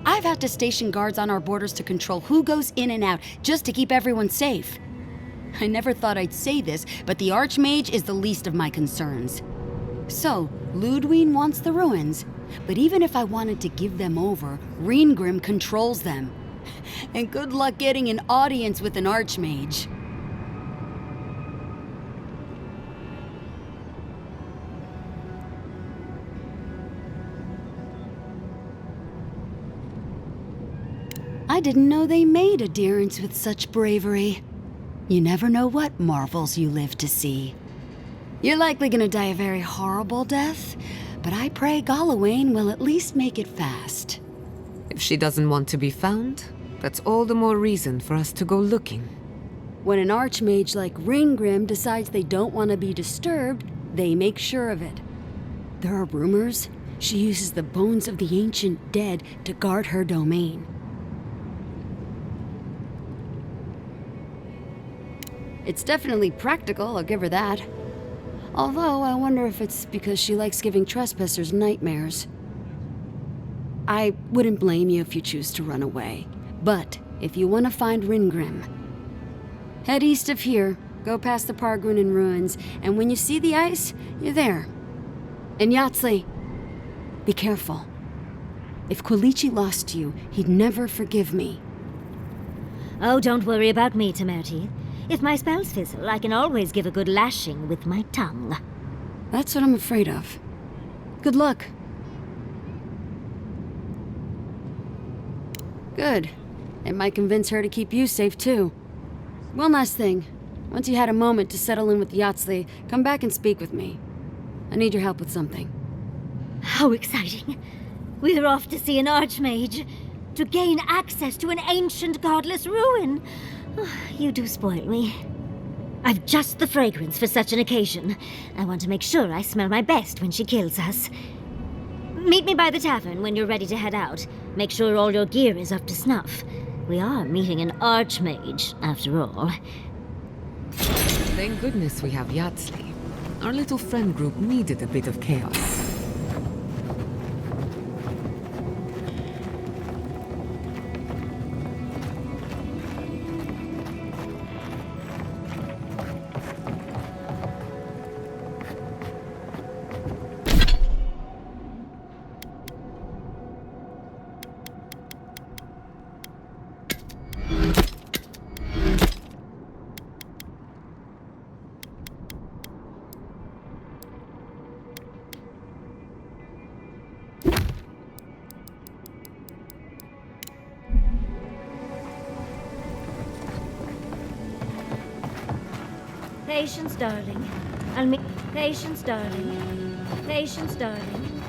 I've had to station guards on our borders to control who goes in and out, just to keep everyone safe. I never thought I'd say this, but the Archmage is the least of my concerns. So, Ludwin wants the ruins. But even if I wanted to give them over, Ringgrim controls them. And good luck getting an audience with an Archmage. I didn't know they made Aedyrans with such bravery. You never know what marvels you live to see. You're likely gonna die a very horrible death, but I pray Galawain will at least make it fast. If she doesn't want to be found, that's all the more reason for us to go looking. When an Archmage like Ringgrim decides they don't want to be disturbed, they make sure of it. There are rumors she uses the bones of the ancient dead to guard her domain. It's definitely practical, I'll give her that. Although, I wonder if it's because she likes giving trespassers nightmares. I wouldn't blame you if you choose to run away. But, if you want to find Ringgrim, head east of here, go past the Pargrunin ruins, and when you see the ice, you're there. And Yatsley, be careful. If Quilichi lost you, he'd never forgive me. Oh, don't worry about me, Temerti. If my spells fizzle, I can always give a good lashing with my tongue. That's what I'm afraid of. Good luck. Good. It might convince her to keep you safe, too. One last thing. Once you had a moment to settle in with Yatsley, come back and speak with me. I need your help with something. How exciting. We're off to see an Archmage. To gain access to an ancient godless ruin. You do spoil me. I've just the fragrance for such an occasion. I want to make sure I smell my best when she kills us. Meet me by the tavern when you're ready to head out. Make sure all your gear is up to snuff. We are meeting an archmage, after all. Thank goodness we have Yatsley. Our little friend group needed a bit of chaos. Patience, darling. Patience, darling. Patience, darling.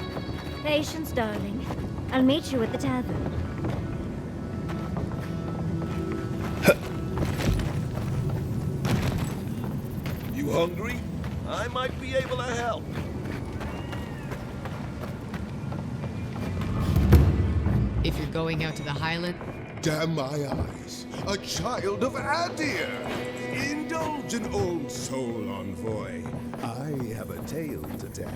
Patience, darling. I'll meet you at the tavern. You hungry? I might be able to help. If you're going out to the Highland... Damn my eyes. A child of Aedyr! Indulge an old soul, envoy. I have a tale to tell.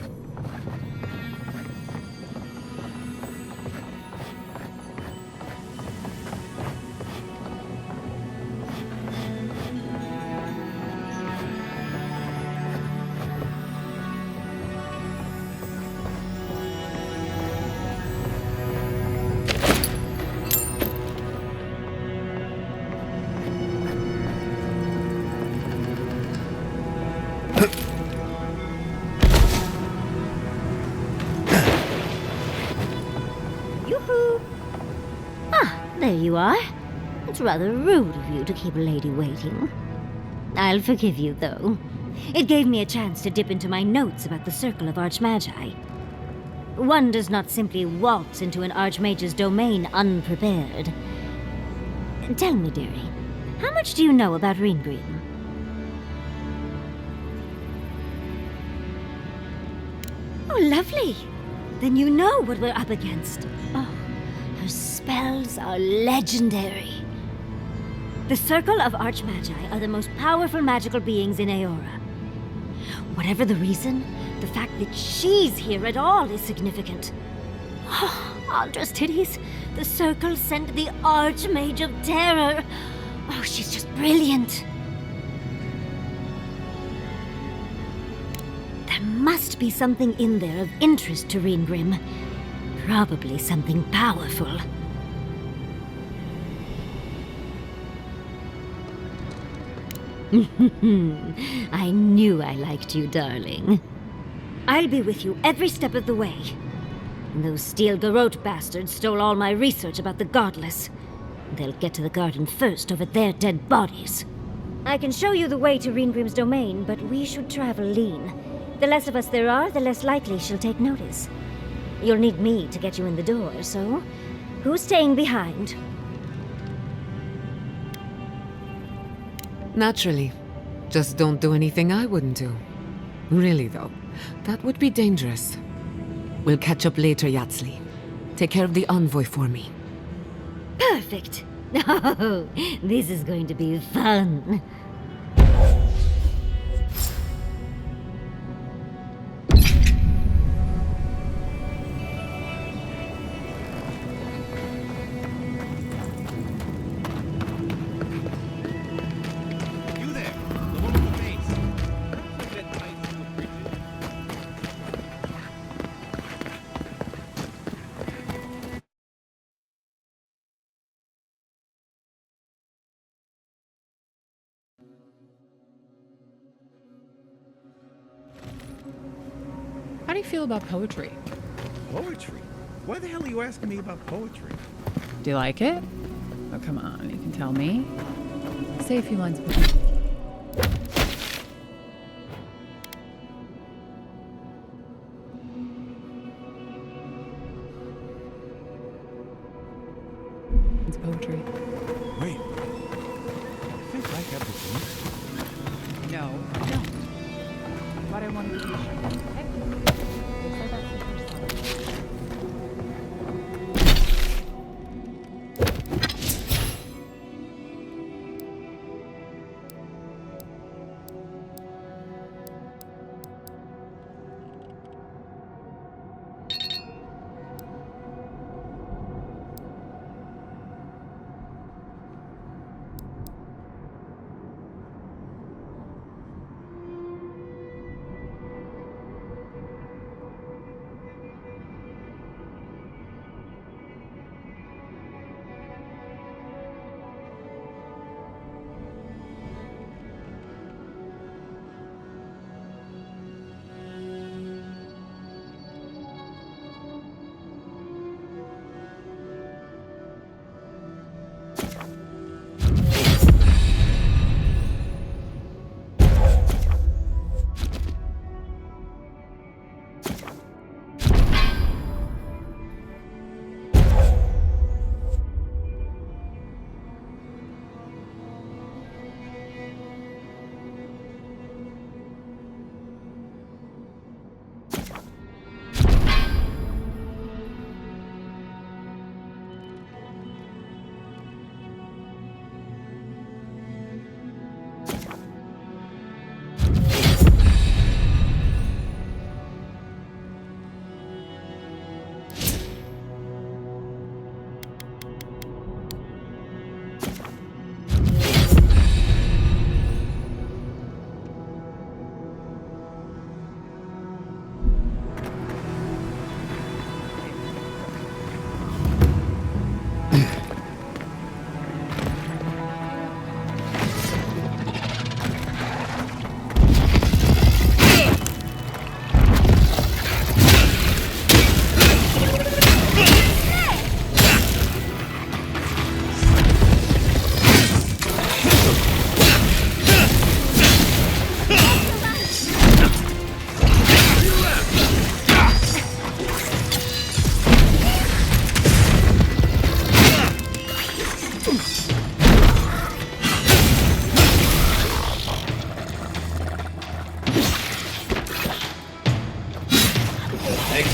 There you are. It's rather rude of you to keep a lady waiting. I'll forgive you, though. It gave me a chance to dip into my notes about the Circle of Archmagi. One does not simply waltz into an Archmage's domain unprepared. Tell me, dearie, how much do you know about Reengrim? Oh, lovely. Then you know what we're up against. Oh. Her spells are legendary. The Circle of Archmagi are the most powerful magical beings in Eora. Whatever the reason, the fact that she's here at all is significant. Oh, Aldra's titties, the Circle sent the Archmage of Terror. Oh, she's just brilliant. There must be something in there of interest to Reengrim. Probably something powerful. I knew I liked you, darling. I'll be with you every step of the way. Those Steel Garrote bastards stole all my research about the Godless. They'll get to the garden first over their dead bodies. I can show you the way to Reengrim's domain, but we should travel lean. The less of us there are, the less likely she'll take notice. You'll need me to get you in the door, so who's staying behind? Naturally. Just don't do anything I wouldn't do. Really, though, that would be dangerous. We'll catch up later, Yatsley. Take care of the envoy for me. Perfect. Oh, this is going to be fun. How do you feel about poetry? Poetry? Why the hell are you asking me about poetry? Do you like it? Oh, come on, you can tell me. Say a few lines of poetry. It's poetry. Wait. No, I don't. But I wanted to be sure. Okay? They said that's the first time.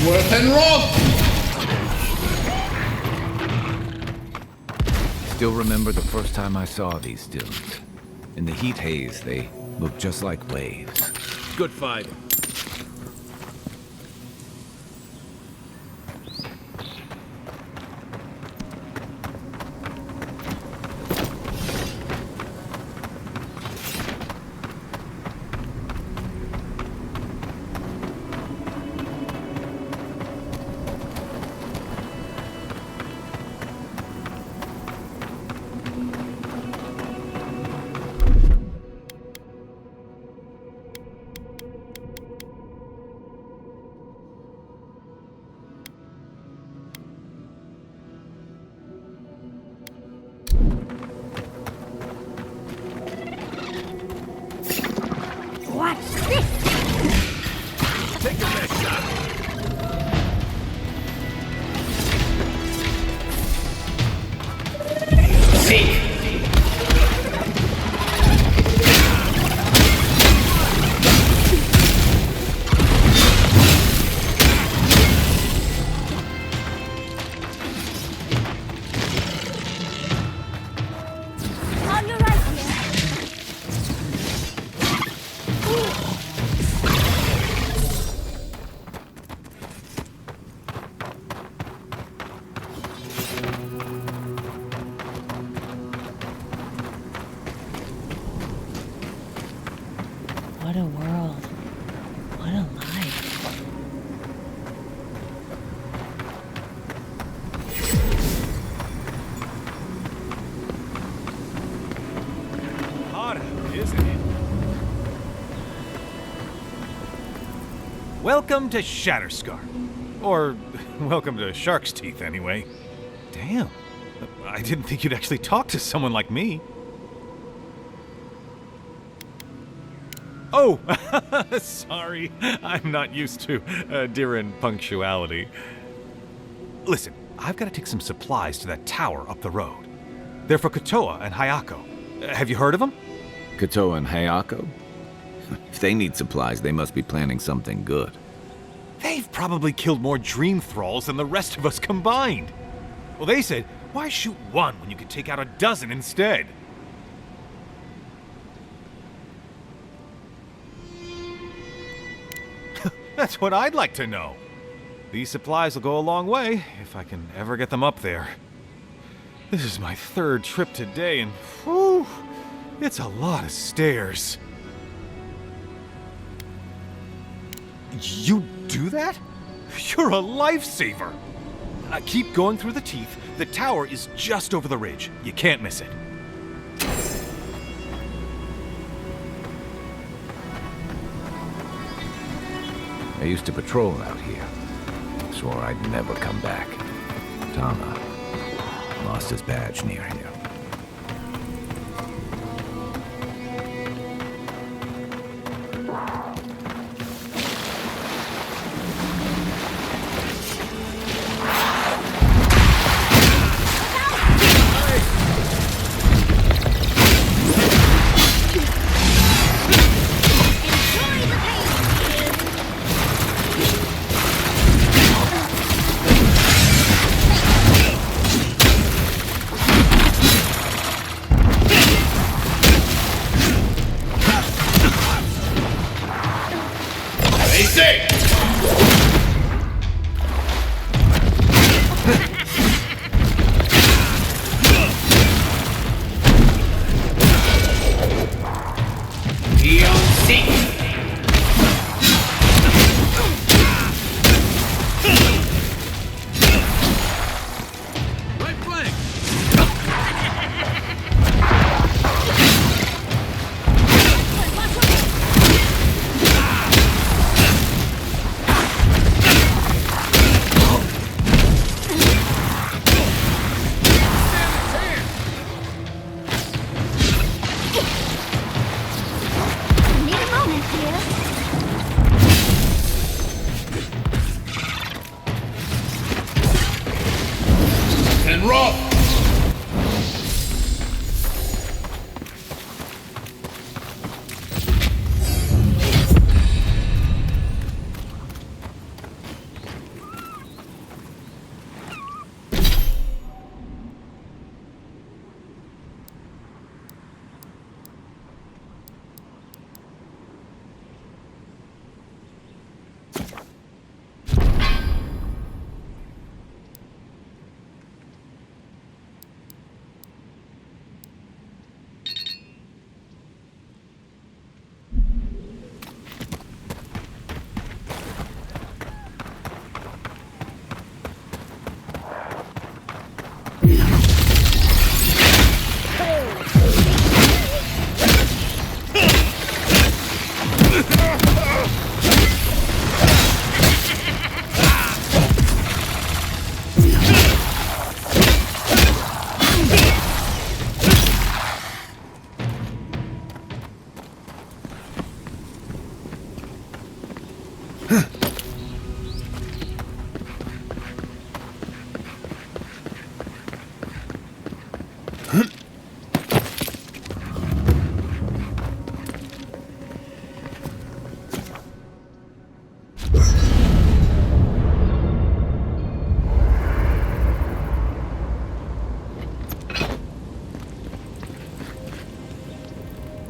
Worth and rob! Still remember the first time I saw these dunes. In the heat haze, they looked just like waves. Good fight. What's this? Take the next shot. Seek! On your right here. What a world. What a life. Hot out, isn't it? Welcome to Shatterscar. Or, welcome to Shark's Teeth, anyway. Damn. I didn't think you'd actually talk to someone like me. Oh! Sorry. I'm not used to Aedyr punctuality. Listen, I've got to take some supplies to that tower up the road. They're for Kotoa and Hayako. Have you heard of them? Kotoa and Hayako? If they need supplies, they must be planning something good. They've probably killed more dream thralls than the rest of us combined. Well, they said, why shoot one when you could take out a dozen instead? That's what I'd like to know. These supplies will go a long way, if I can ever get them up there. This is my third trip today, and whew, it's a lot of stairs. You do that? You're a lifesaver! Keep going through the teeth. The tower is just over the ridge. You can't miss it. I used to patrol out here. Swore I'd never come back. Tama lost his badge near here.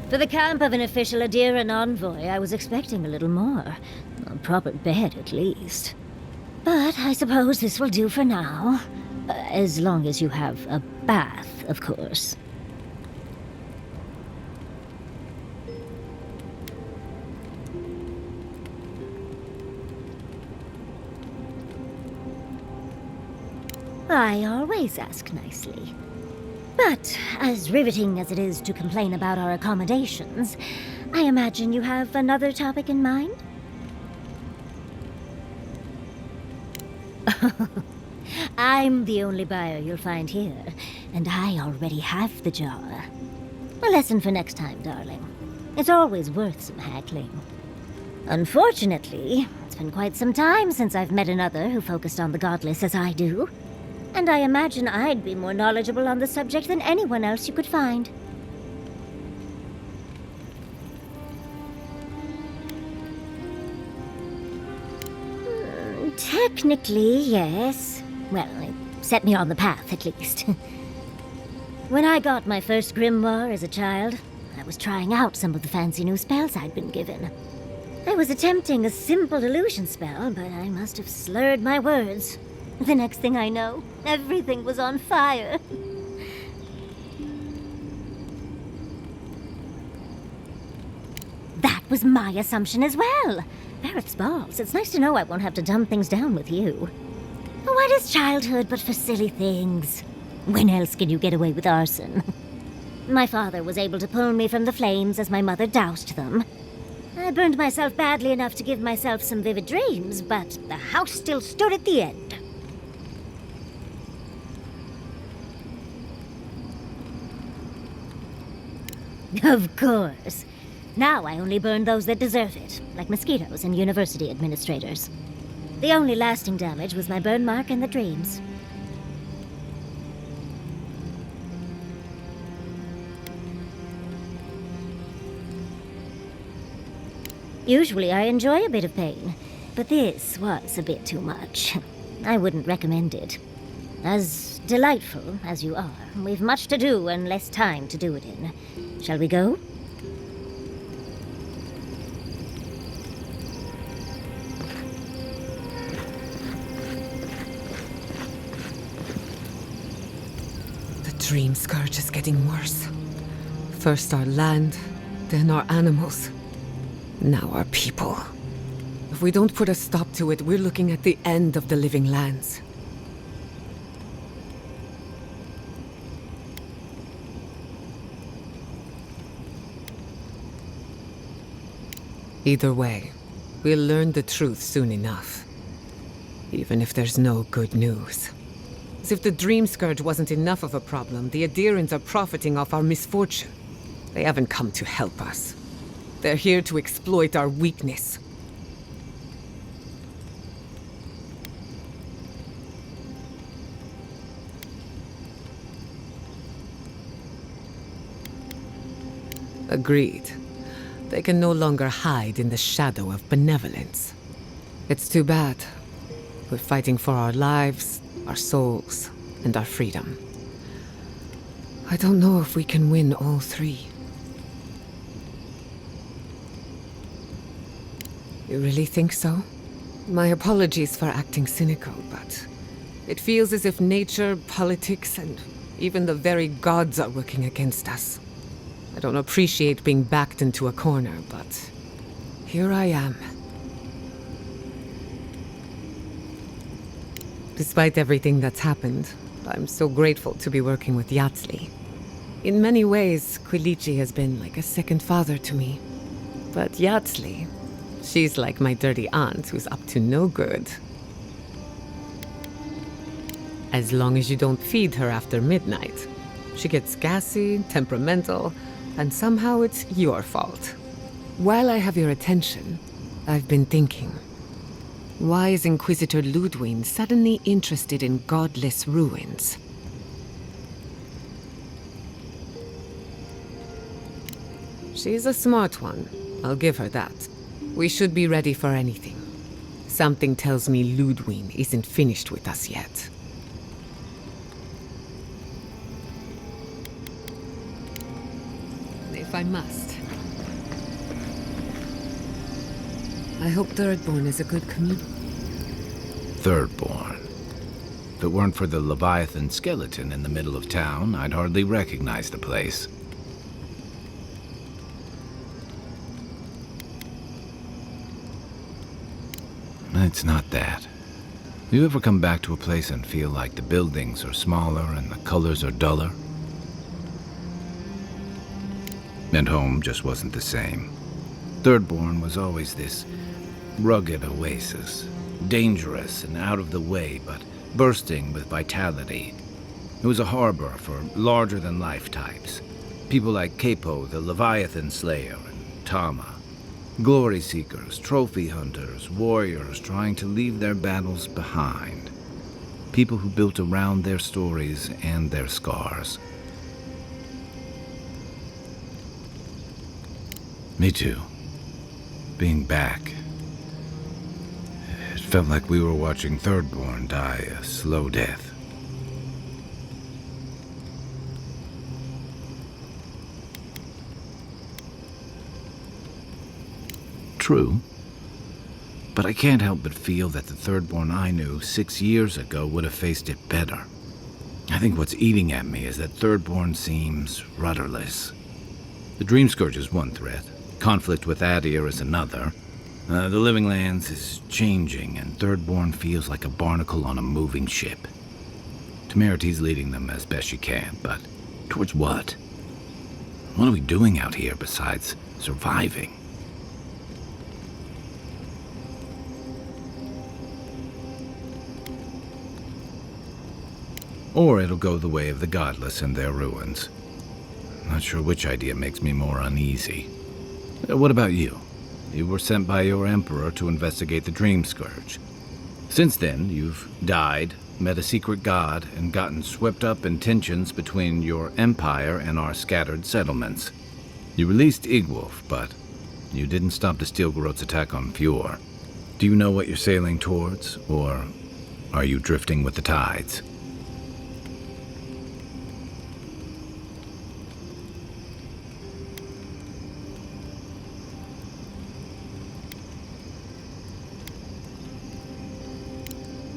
For the camp of an official Aedyr and envoy, I was expecting a little more. A proper bed, at least. But I suppose this will do for now. As long as you have a bath, of course. I always ask nicely. But, as riveting as it is to complain about our accommodations, I imagine you have another topic in mind? I'm the only buyer you'll find here, and I already have the jar. A lesson for next time, darling. It's always worth some haggling. Unfortunately, it's been quite some time since I've met another who focused on the godless as I do. And I imagine I'd be more knowledgeable on the subject than anyone else you could find. Technically, yes. Well, it set me on the path, at least. When I got my first grimoire as a child, I was trying out some of the fancy new spells I'd been given. I was attempting a simple illusion spell, but I must have slurred my words. The next thing I know, everything was on fire. That was my assumption as well. Barrett's balls. It's nice to know I won't have to dumb things down with you. What is childhood but for silly things? When else can you get away with arson? My father was able to pull me from the flames as my mother doused them. I burned myself badly enough to give myself some vivid dreams, but the house still stood at the end. Of course. Now I only burn those that deserve it, like mosquitoes and university administrators. The only lasting damage was my burn mark and the dreams. Usually I enjoy a bit of pain, but this was a bit too much. I wouldn't recommend it. As delightful as you are, we've much to do and less time to do it in. Shall we go? The Dreamscourge is getting worse. First our land, then our animals. Now our people. If we don't put a stop to it, we're looking at the end of the living lands. Either way, we'll learn the truth soon enough. Even if there's no good news. As if the Dreamscourge wasn't enough of a problem, the Aedyrians are profiting off our misfortune. They haven't come to help us. They're here to exploit our weakness. Agreed. They can no longer hide in the shadow of benevolence. It's too bad. We're fighting for our lives, our souls, and our freedom. I don't know if we can win all three. You really think so? My apologies for acting cynical, but it feels as if nature, politics, and even the very gods are working against us. I don't appreciate being backed into a corner, but here I am. Despite everything that's happened, I'm so grateful to be working with Yatsli. In many ways, Quilichi has been like a second father to me. But Yatsli, she's like my dirty aunt who's up to no good. As long as you don't feed her after midnight. She gets gassy, temperamental, and somehow it's your fault. While I have your attention, I've been thinking. Why is Inquisitor Ludwig suddenly interested in godless ruins? She's a smart one, I'll give her that. We should be ready for anything. Something tells me Ludwig isn't finished with us yet. If I must. I hope Thirdborn is a good community. Thirdborn. If it weren't for the Leviathan skeleton in the middle of town, I'd hardly recognize the place. It's not that. You ever come back to a place and feel like the buildings are smaller and the colors are duller? And home just wasn't the same. Thirdborn was always this rugged oasis, dangerous and out of the way, but bursting with vitality. It was a harbor for larger-than-life types. People like Capo, the Leviathan Slayer, and Tama. Glory seekers, trophy hunters, warriors trying to leave their battles behind. People who built around their stories and their scars. Me too. Being back, It felt like we were watching Thirdborn die a slow death. True. But I can't help but feel that the Thirdborn I knew 6 years ago would have faced it better. I think what's eating at me is that Thirdborn seems rudderless. The Dreamscourge is one threat. Conflict with Aedyr is another. The Living Lands is changing, and Thirdborn feels like a barnacle on a moving ship. Temerity's leading them as best she can, but towards what? What are we doing out here besides surviving? Or it'll go the way of the godless and their ruins. Not sure which idea makes me more uneasy. What about you? You were sent by your emperor to investigate the Dreamscourge. Since then, you've died, met a secret god, and gotten swept up in tensions between your empire and our scattered settlements. You released Igwolf, but you didn't stop the Steelgrowth's attack on Fjord. Do you know what you're sailing towards, or are you drifting with the tides?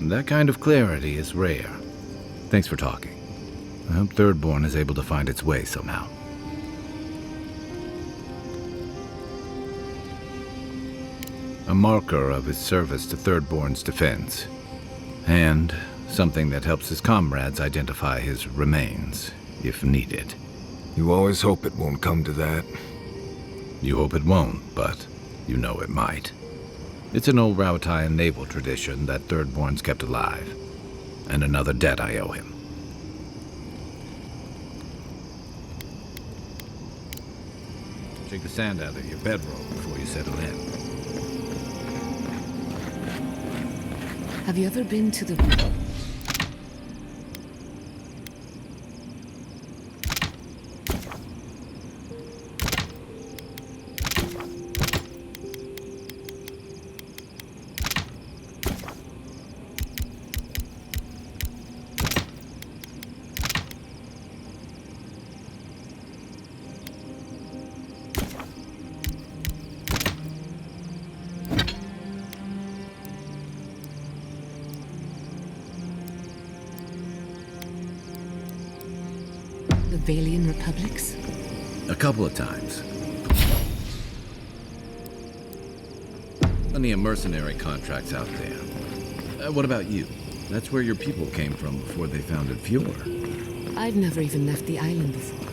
That kind of clarity is rare. Thanks for talking. I hope Thirdborn is able to find its way somehow. A marker of his service to Thirdborn's defense, and something that helps his comrades identify his remains, if needed. You always hope it won't come to that. You hope it won't, but you know it might. It's an old Rauatayan naval tradition that Thirdborn's kept alive, and another debt I owe him. Shake the sand out of your bedroll before you settle in. Have you ever been to the... Valian republics? A couple of times. Plenty of mercenary contracts out there. What about you? That's where your people came from before they founded Fjord. I've never even left the island before.